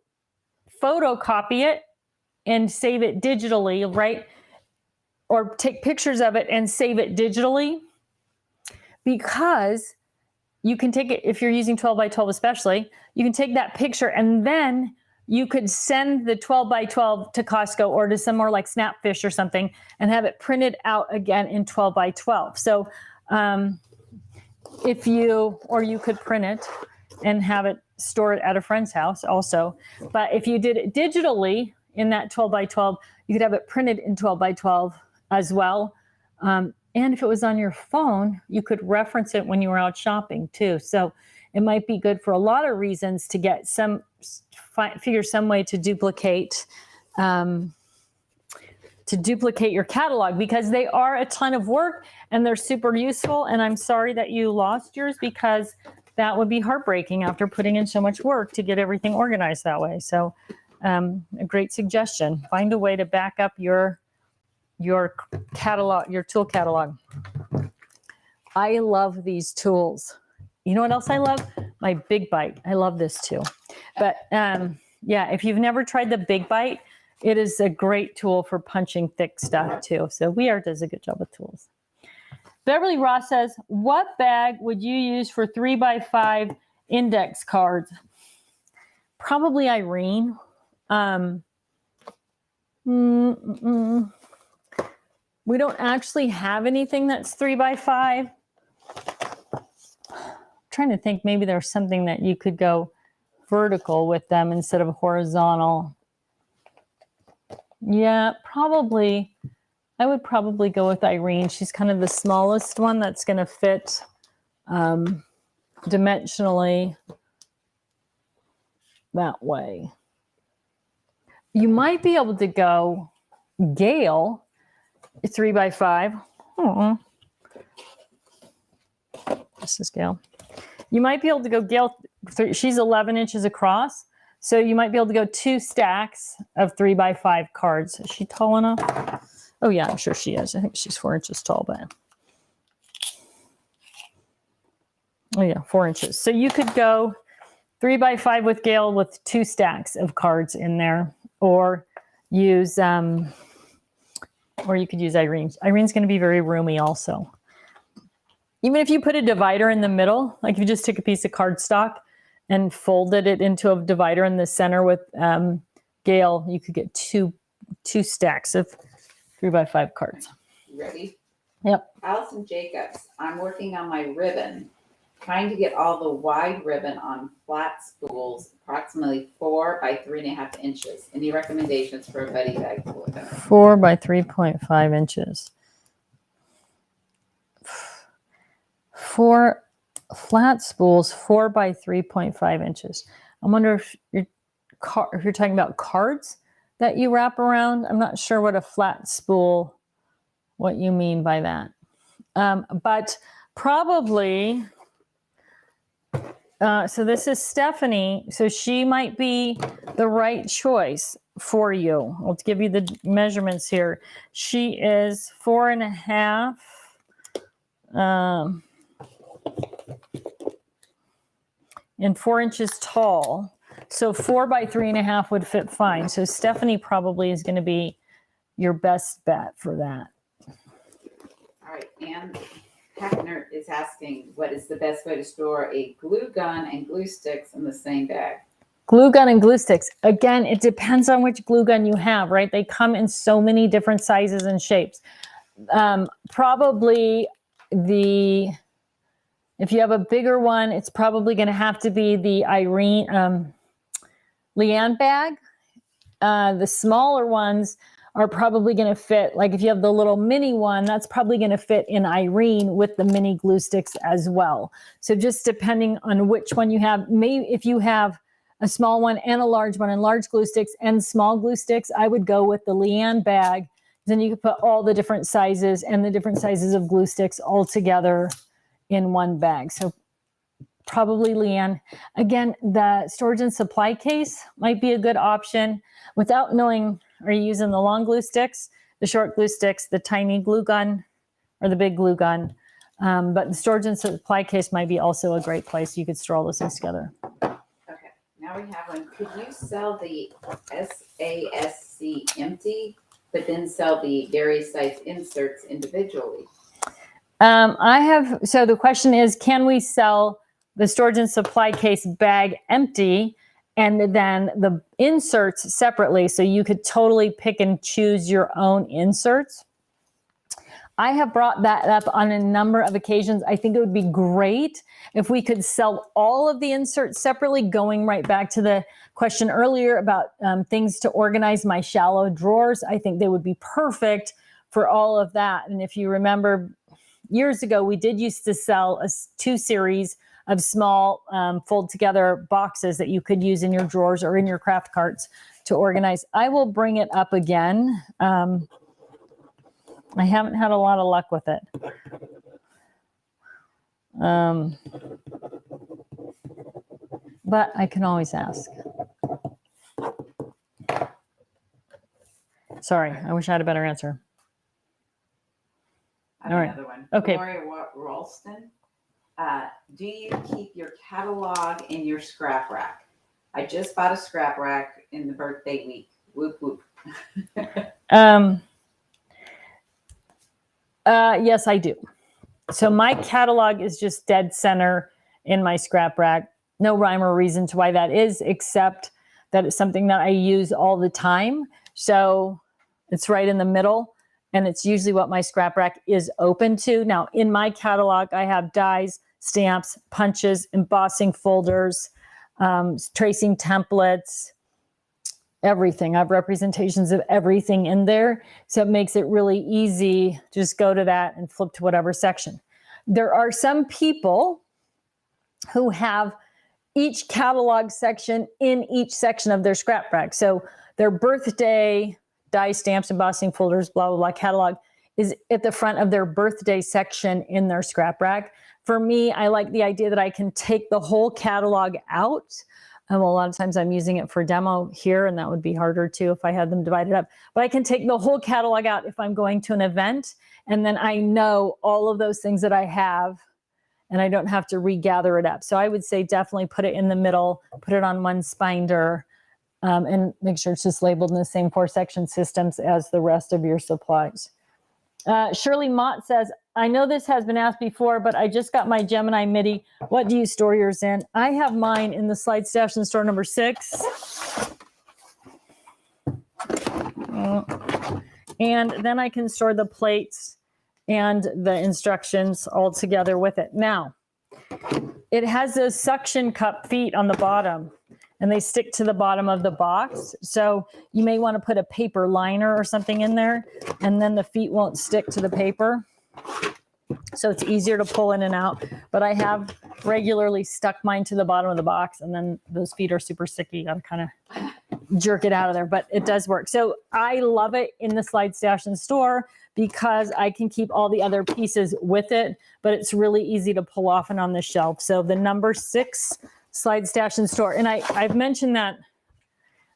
photocopy it and save it digitally, right? Or take pictures of it and save it digitally, because you can take it, if you're using 12 by 12 especially, you can take that picture and then you could send the 12 by 12 to Costco or to somewhere like Snapfish or something and have it printed out again in 12 by 12. So you could print it and have it stored at a friend's house also. But if you did it digitally in that 12 by 12, you could have it printed in 12 by 12 as well. And if it was on your phone, you could reference it when you were out shopping too. So it might be good for a lot of reasons to get figure some way to duplicate your catalog, because they are a ton of work and they're super useful. And I'm sorry that you lost yours, because that would be heartbreaking after putting in so much work to get everything organized that way. So a great suggestion. Find a way to back up your catalog, your tool catalog. I love these tools. You know what else I love? My Big Bite. I love this too. But yeah, if you've never tried the Big Bite, it is a great tool for punching thick stuff too. So We Are does a good job with tools. Beverly Ross says, what bag would you use for 3 by 5 index cards? Probably Irene. We don't actually have anything that's 3 by 5. I'm trying to think, maybe there's something that you could go vertical with them instead of horizontal. Yeah, probably. I would probably go with Irene. She's kind of the smallest one that's going to fit dimensionally that way. You might be able to go Gail 3 by 5. This is Gail. You might be able to go Gail. She's 11 inches across. So you might be able to go 2 stacks of 3 by 5 cards. Is she tall enough? Oh yeah, I'm sure she is. I think she's 4 inches tall, but oh yeah, 4 inches. So you could go 3 by 5 with Gail with 2 stacks of cards in there, or use or you could use Irene's. Irene's going to be very roomy also. Even if you put a divider in the middle, like if you just took a piece of cardstock and folded it into a divider in the center with Gail, you could get two stacks of 3 by 5 cards. Ready? Yep. Allison Jacobs, I'm working on my ribbon, trying to get all the wide ribbon on flat spools, approximately 4 by 3.5 inches. Any recommendations for a buddy bag to look at? 4 by 3.5 inches. 4 flat spools, 4 by 3.5 inches. I wonder if you're talking about cards that you wrap around. I'm not sure what a flat spool, what you mean by that. But probably, so this is Stephanie. So she might be the right choice for you. I'll give you the measurements here. She is 4.5. And 4 inches tall. So 4 by 3.5 would fit fine. So Stephanie probably is going to be your best bet for that. All right. Ann Heckner is asking, what is the best way to store a glue gun and glue sticks in the same bag? Glue gun and glue sticks. Again, it depends on which glue gun you have, right? They come in so many different sizes and shapes. Probably if you have a bigger one, it's probably going to have to be the Leanne bag. The smaller ones are probably going to fit, like if you have the little mini one, that's probably going to fit in Irene with the mini glue sticks as well. So just depending on which one you have, maybe if you have a small one and a large one and large glue sticks and small glue sticks, I would go with the Leanne bag. Then you could put all the different sizes and the different sizes of glue sticks all together in one bag. So probably Leanne. Again, the storage and supply case might be a good option. Without knowing, are you using the long glue sticks, the short glue sticks, the tiny glue gun, or the big glue gun? But the storage and supply case might be also a great place. You could store all those things together. Okay, now we have one. Could you sell the SASC empty, but then sell the various size inserts individually? So the question is, can we sell the storage and supply case bag empty and then the inserts separately, so you could totally pick and choose your own inserts? I have brought that up on a number of occasions. I think it would be great if we could sell all of the inserts separately, going right back to the question earlier about things to organize my shallow drawers. I think they would be perfect for all of that. And if you remember, years ago, we did used to sell 2 series of small fold together boxes that you could use in your drawers or in your craft carts to organize. I will bring it up again. I haven't had a lot of luck with it. But I can always ask. Sorry, I wish I had a better answer. I have All right. another one. Okay. Gloria Ralston. Do you keep your catalog in your scrap rack? I just bought a scrap rack in the birthday week. Whoop, whoop. Yes, I do. So my catalog is just dead center in my scrap rack. No rhyme or reason to why that is, except that it's something that I use all the time. So it's right in the middle, and it's usually what my scrap rack is open to. Now, in my catalog, I have dies, stamps, punches, embossing folders, tracing templates, everything. I have representations of everything in there. So it makes it really easy. Just go to that and flip to whatever section. There are some people who have each catalog section in each section of their scrap rack. So their birthday, die, stamps, embossing folders, blah, blah, blah, catalog is at the front of their birthday section in their scrap rack. For me, I like the idea that I can take the whole catalog out. A lot of times I'm using it for demo here, and that would be harder too if I had them divided up. But I can take the whole catalog out if I'm going to an event, and then I know all of those things that I have, and I don't have to regather it up. So I would say definitely put it in the middle, put it on one spinder, and make sure it's just labeled in the same 4-section systems as the rest of your supplies. Shirley Mott says, I know this has been asked before, but I just got my Gemini MIDI. What do you store yours in? I have mine in the slide station store number 6. And then I can store the plates and the instructions all together with it. Now, it has those suction cup feet on the bottom, and they stick to the bottom of the box. So you may want to put a paper liner or something in there, and then the feet won't stick to the paper. So it's easier to pull in and out, but I have regularly stuck mine to the bottom of the box, and then those feet are super sticky. You got to kind of jerk it out of there, but it does work. So I love it in the slide stash and store because I can keep all the other pieces with it, but it's really easy to pull off and on the shelf. So the number 6 slide stash and store. And I've mentioned that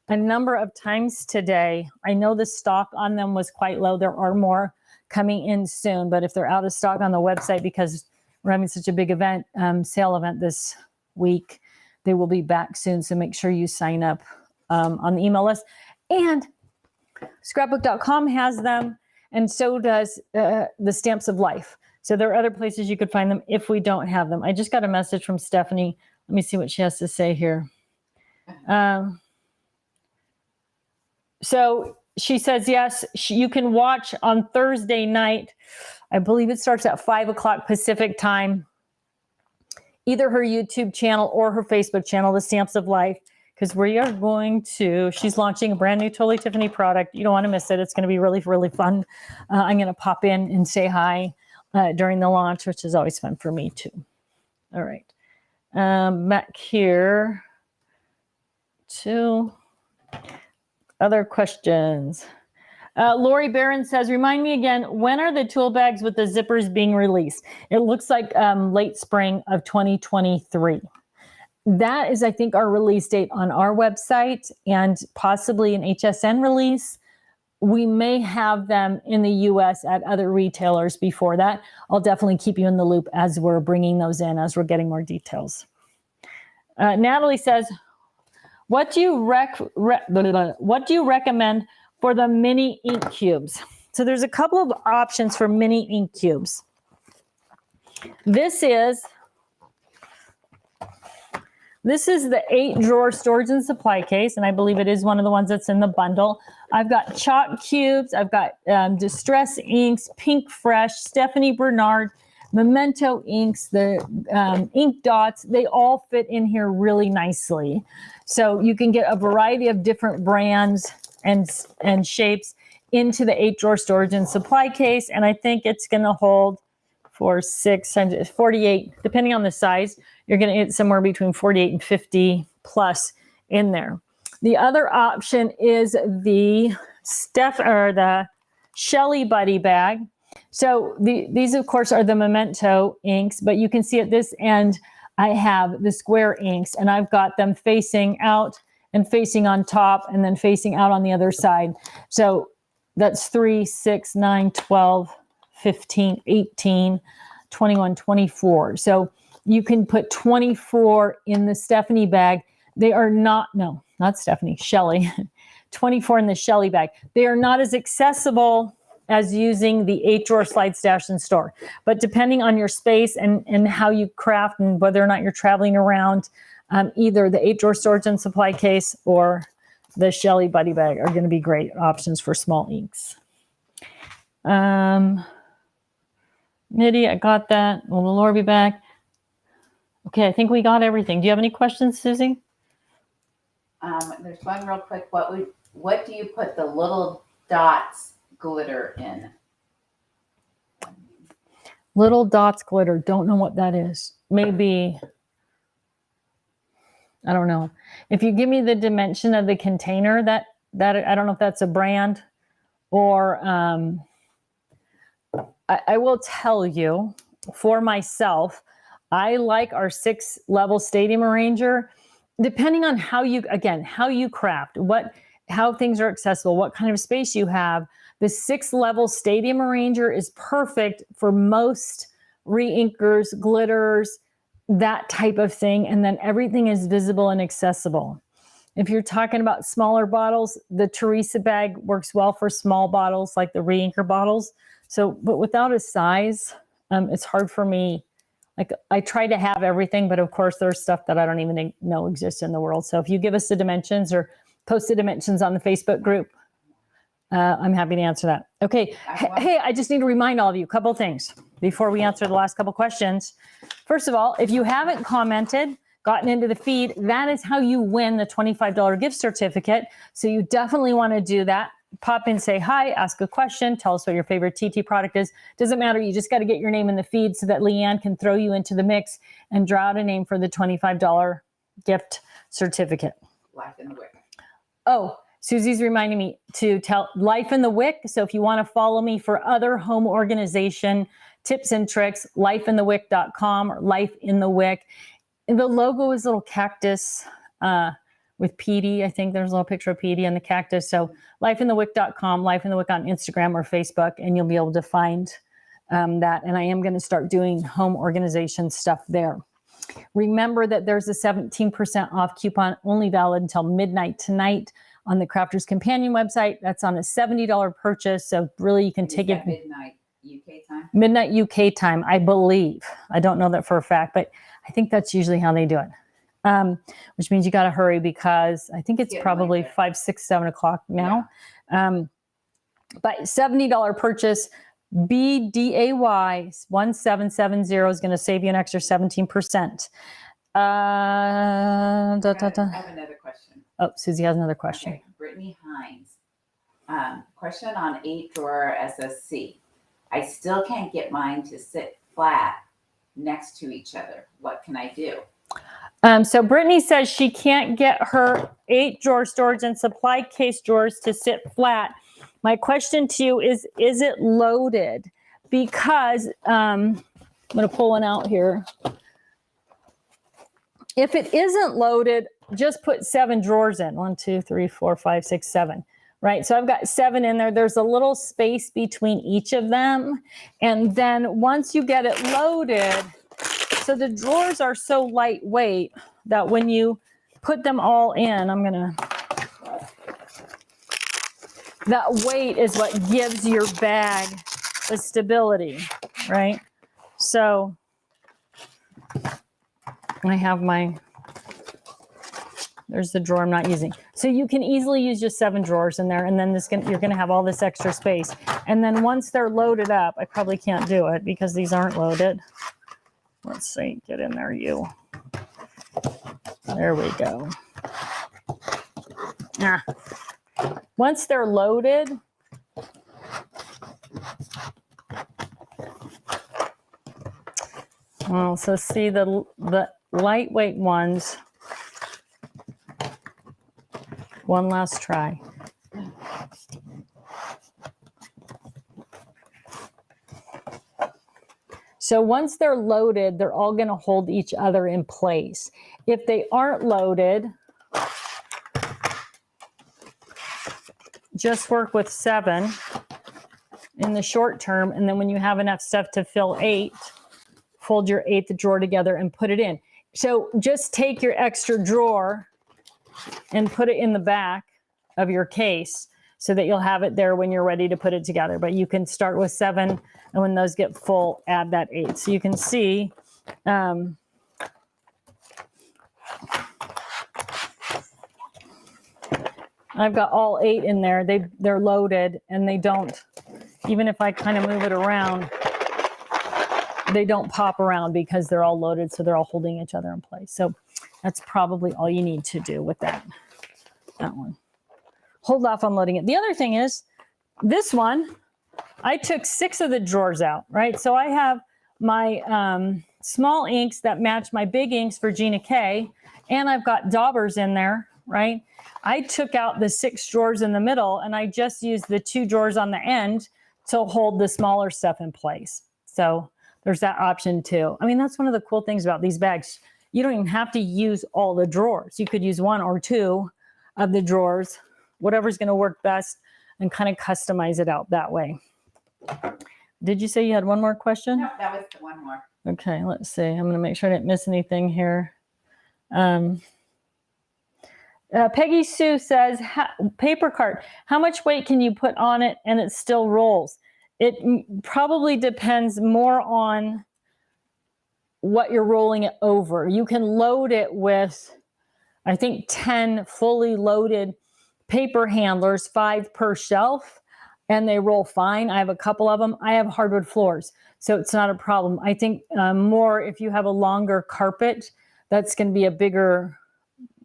a number of times today. I know the stock on them was quite low. There are more coming in soon, but if they're out of stock on the website because we're having such a big event, sale event this week, they will be back soon. So make sure you sign up on the email list. And scrapbook.com has them, and so does the Stamps of Life. So there are other places you could find them if we don't have them. I just got a message from Stephanie. Let me see what she has to say here. So she says, yes, you can watch on Thursday night. I believe it starts at 5 o'clock Pacific time, either her YouTube channel or her Facebook channel, The Stamps of Life, because we are going to, she's launching a brand new Totally Tiffany product. You don't want to miss it. It's going to be really, really fun. I'm going to pop in and say hi during the launch, which is always fun for me too. All right. Back here to other questions. Lori Barron says, remind me again, when are the tool bags with the zippers being released? It looks like late spring of 2023. That is, I think, our release date on our website and possibly an HSN release. We may have them in the US at other retailers before that. I'll definitely keep you in the loop as we're bringing those in, as we're getting more details. Natalie says, what do you recommend for the mini ink cubes? So there's a couple of options for mini ink cubes. This is the 8-drawer storage and supply case, and I believe it is one of the ones that's in the bundle. I've got chalk cubes, I've got Distress inks, Pink Fresh, Stephanie Bernard, Memento inks, the ink dots. They all fit in here really nicely. So you can get a variety of different brands and shapes into the 8-drawer storage and supply case. And I think it's going to hold for 48, depending on the size, you're going to get somewhere between 48 and 50 plus in there. The other option is the Shelly Buddy bag. So these, of course, are the Memento inks, but you can see at this end, I have the square inks, and I've got them facing out and facing on top and then facing out on the other side. So that's 3, 6, 9, 12, 15, 18, 21, 24. So you can put 24 in the Stephanie bag. They are not Stephanie, Shelly. 24 in the Shelly bag. They are not as accessible as using the 8-drawer slide stash and store. But depending on your space and how you craft and whether or not you're traveling around, either the 8-drawer storage and supply case or the Shelly Buddy bag are going to be great options for small inks. Nitty, I got that. Will Laura be back? Okay, I think we got everything. Do you have any questions, Susie? There's one real quick. What do you put the little dots glitter in? Little dots glitter. Don't know what that is. Maybe, I don't know. If you give me the dimension of the container, that I don't know if that's a brand or I will tell you for myself, I like our 6-level stadium arranger, depending on how you craft, how things are accessible, what kind of space you have. The 6-level stadium arranger is perfect for most re-inkers, glitters, that type of thing. And then everything is visible and accessible. If you're talking about smaller bottles, the Teresa bag works well for small bottles like the re-inker bottles. So, but without a size, it's hard for me. Like I try to have everything, but of course there's stuff that I don't even know exists in the world. So if you give us the dimensions or post the dimensions on the Facebook group, I'm happy to answer that. Okay. Hey, I just need to remind all of you a couple things before we answer the last couple questions. First of all, if you haven't commented, gotten into the feed, that is how you win the $25 gift certificate. So you definitely want to do that. pop in, say hi, ask a question, tell us what your favorite TT product is. Doesn't matter. You just got to get your name in the feed so that Leanne can throw you into the mix and draw out a name for the $25 gift certificate. Life in the Wick. Oh, Susie's reminding me to tell Life in the Wick. So if you want to follow me for other home organization tips and tricks, lifeinthewick.com or Life in the Wick. And the logo is a little cactus with Petey. I think there's a little picture of Petey and the cactus. So lifeinthewick.com, Life in the Wick on Instagram or Facebook, and you'll be able to find that. And I am going to start doing home organization stuff there. Remember that there's a 17% off coupon only valid until midnight tonight on the Crafters Companion website. That's on a $70 purchase. So really you can take it midnight UK time? Midnight UK time, I believe. I don't know that for a fact, but I think that's usually how they do it. Which means you got to hurry because I think it's probably 5, 6, 7 o'clock now. Yeah. But $70 purchase, BDAY 1770 is going to save you an extra 17%. I have another question. Oh, Susie has another question. Okay. Brittany Hines. Question on 8-drawer SSC. I still can't get mine to sit flat next to each other. What can I do? So Brittany says she can't get her 8-drawer storage and supply case drawers to sit flat. My question to you is it loaded? Because I'm going to pull one out here. If it isn't loaded, just put 7 drawers in. 1, 2, 3, 4, 5, 6, 7. Right? So I've got 7 in there. There's a little space between each of them. And then once you get it loaded, so the drawers are so lightweight that when you put them all in, that weight is what gives your bag the stability, right? So I have there's the drawer I'm not using. So you can easily use just 7 drawers in there, and then you're going to have all this extra space. And then once they're loaded up, I probably can't do it because these aren't loaded. Let's see, get in there, you. There we go. Once they're loaded, well, so see the lightweight ones. One last try. So once they're loaded, they're all going to hold each other in place. If they aren't loaded, just work with 7 in the short term. And then when you have enough stuff to fill 8, fold your 8th drawer together and put it in. So just take your extra drawer and put it in the back of your case so that you'll have it there when you're ready to put it together. But you can start with 7, and when those get full, add that 8. So you can see I've got all 8 in there. They're loaded, and they don't, even if I kind of move it around, they don't pop around because they're all loaded, so they're all holding each other in place. So that's probably all you need to do with that one. Hold off on loading it. The other thing is, this one, I took 6 of the drawers out, right? So I have my small inks that match my big inks for Gina K, and I've got daubers in there, right? I took out the 6 drawers in the middle, and I just used the 2 drawers on the end to hold the smaller stuff in place. So there's that option too. I mean, that's one of the cool things about these bags. You don't even have to use all the drawers. You could use 1 or 2 of the drawers, whatever's going to work best, and kind of customize it out that way. Did you say you had one more question? No, that was the one more. Okay, let's see. I'm going to make sure I didn't miss anything here. Peggy Sue says, paper cart, how much weight can you put on it and it still rolls? It probably depends more on what you're rolling it over. You can load it with, I think, 10 fully loaded paper handlers, 5 per shelf, and they roll fine. I have a couple of them. I have hardwood floors, so it's not a problem. I think more if you have a longer carpet, that's going to be a bigger,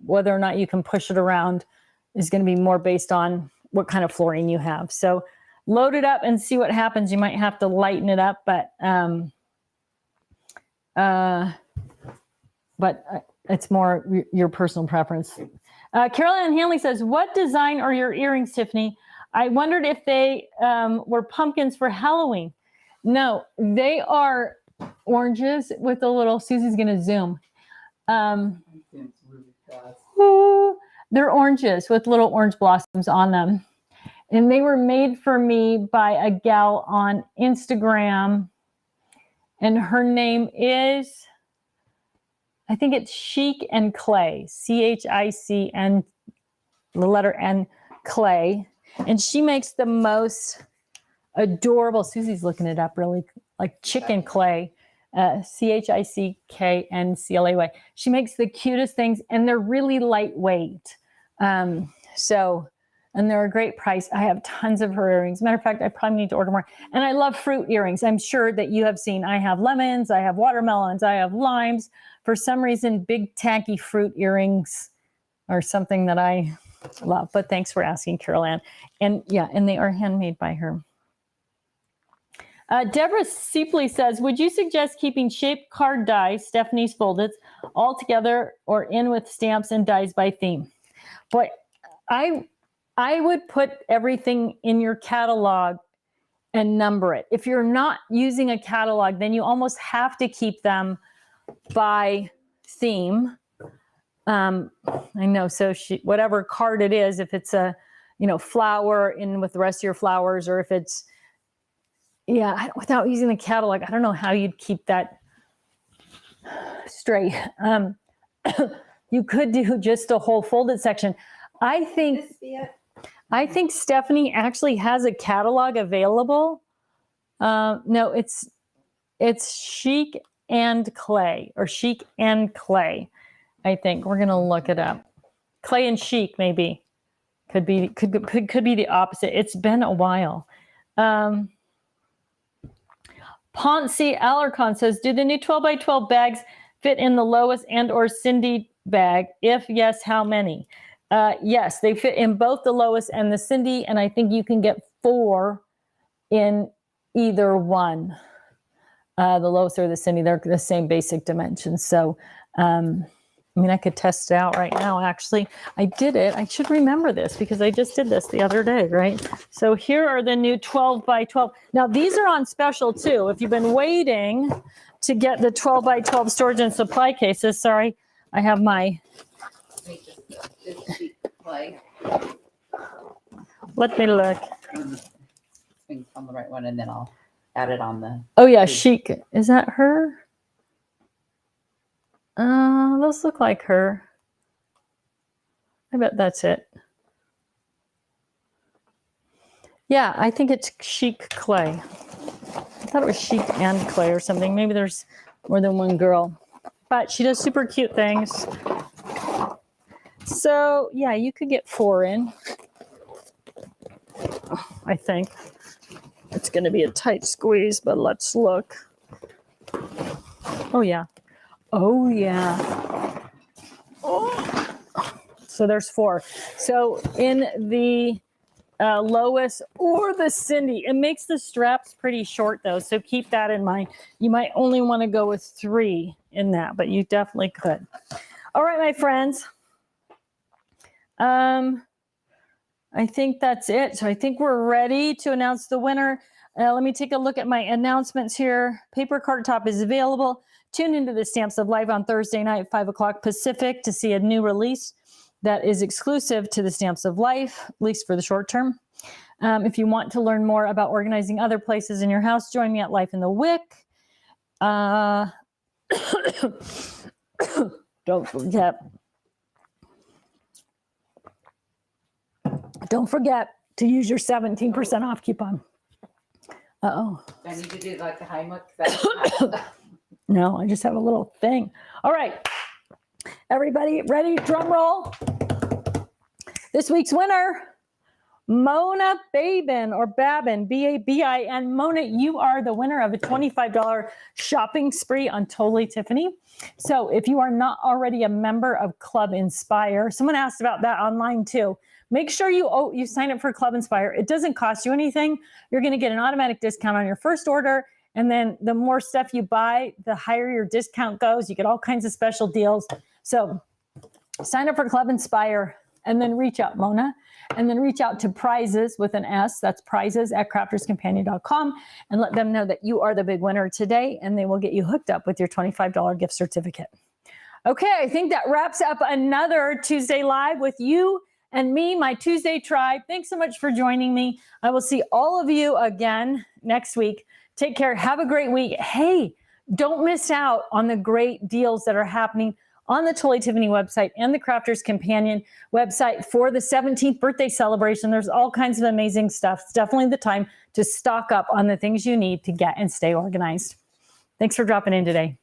whether or not you can push it around is going to be more based on what kind of flooring you have. So load it up and see what happens. You might have to lighten it up, but it's more your personal preference. Carolyn Hanley says, what design are your earrings, Tiffany? I wondered if they were pumpkins for Halloween. No, they are oranges with a little, Susie's going to zoom. They're oranges with little orange blossoms on them. And they were made for me by a gal on Instagram. And her name is, I think it's Chic and Clay, CHICN, the letter N, Clay. And she makes the most adorable, Susie's looking it up really, like chicken clay, CHICKNCLAY. She makes the cutest things and they're really lightweight. And they're a great price. I have tons of her earrings. Matter of fact, I probably need to order more. And I love fruit earrings. I'm sure that you have seen, I have lemons, I have watermelons, I have limes. For some reason, big tacky fruit earrings are something that I love. But thanks for asking, Carol Ann. And yeah, and they are handmade by her. Deborah Seepley says, would you suggest keeping shaped card dies, Stephanie's folded, all together or in with stamps and dies by theme? But I would put everything in your catalog and number it. If you're not using a catalog, then you almost have to keep them by theme. I know, so whatever card it is, if it's a, flower in with the rest of your flowers, or if it's, without using the catalog, I don't know how you'd keep that straight. You could do just a whole folded section. I think Stephanie actually has a catalog available. No, it's Chic and Clay, or Chic and Clay. I think we're gonna look it up. Clay and Chic maybe could be the opposite. It's been a while. Ponce Alarcon says, do the new 12 by 12 bags fit in the Lois and or Cindy bag? If yes, how many? Yes, they fit in both the Lois and the Cindy, and I think you can get 4 in either one. The Lois or the Cindy, they're the same basic dimensions. So, I could test it out right now, actually. I did it. I should remember this because I just did this the other day, right? So here are the new 12 by 12. Now, these are on special, too. If you've been waiting to get the 12 by 12 storage and supply cases, sorry, I have my... Let me look. On the right one, and then I'll add it on the... Oh, yeah, Chic. Is that her? Those look like her. I bet that's it. Yeah, I think it's Chic Clay. I thought it was Chic and Clay or something. Maybe there's more than one girl. But she does super cute things. So, yeah, you could get 4 in. I think. It's going to be a tight squeeze, but let's look. Oh, yeah. Oh, yeah. Oh. So there's 4. So in the Lois or the Cindy, it makes the straps pretty short, though. So keep that in mind. You might only want to go with 3 in that, but you definitely could. All right, my friends. I think that's it. So I think we're ready to announce the winner. Let me take a look at my announcements here. Paper Card Top is available. Tune into the Stamps of Life on Thursday night, 5 o'clock Pacific, to see a new release that is exclusive to the Stamps of Life, at least for the short term. If you want to learn more about organizing other places in your house, join me at Life in the Wick. Don't forget to use your 17% off coupon. Uh-oh. I need to do like the Heimlich. No, I just have a little thing. All right. Everybody ready? Drum roll. This week's winner, Mona Babin or Babin, Babin. Mona, you are the winner of a $25 shopping spree on Totally Tiffany. So if you are not already a member of Club Inspire, someone asked about that online too. Make sure you sign up for Club Inspire. It doesn't cost you anything. You're going to get an automatic discount on your first order. And then the more stuff you buy, the higher your discount goes. You get all kinds of special deals. So sign up for Club Inspire and then reach out, Mona, and then reach out to Prizes with an S. That's prizes@crafterscompanion.com, and let them know that you are the big winner today, and they will get you hooked up with your $25 gift certificate. Okay, I think that wraps up another Tuesday Live with you and me, my Tuesday tribe. Thanks so much for joining me. I will see all of you again next week. Take care. Have a great week. Hey, don't miss out on the great deals that are happening on the Totally Tiffany website and the Crafters Companion website for the 17th birthday celebration. There's all kinds of amazing stuff. It's definitely the time to stock up on the things you need to get and stay organized. Thanks for dropping in today.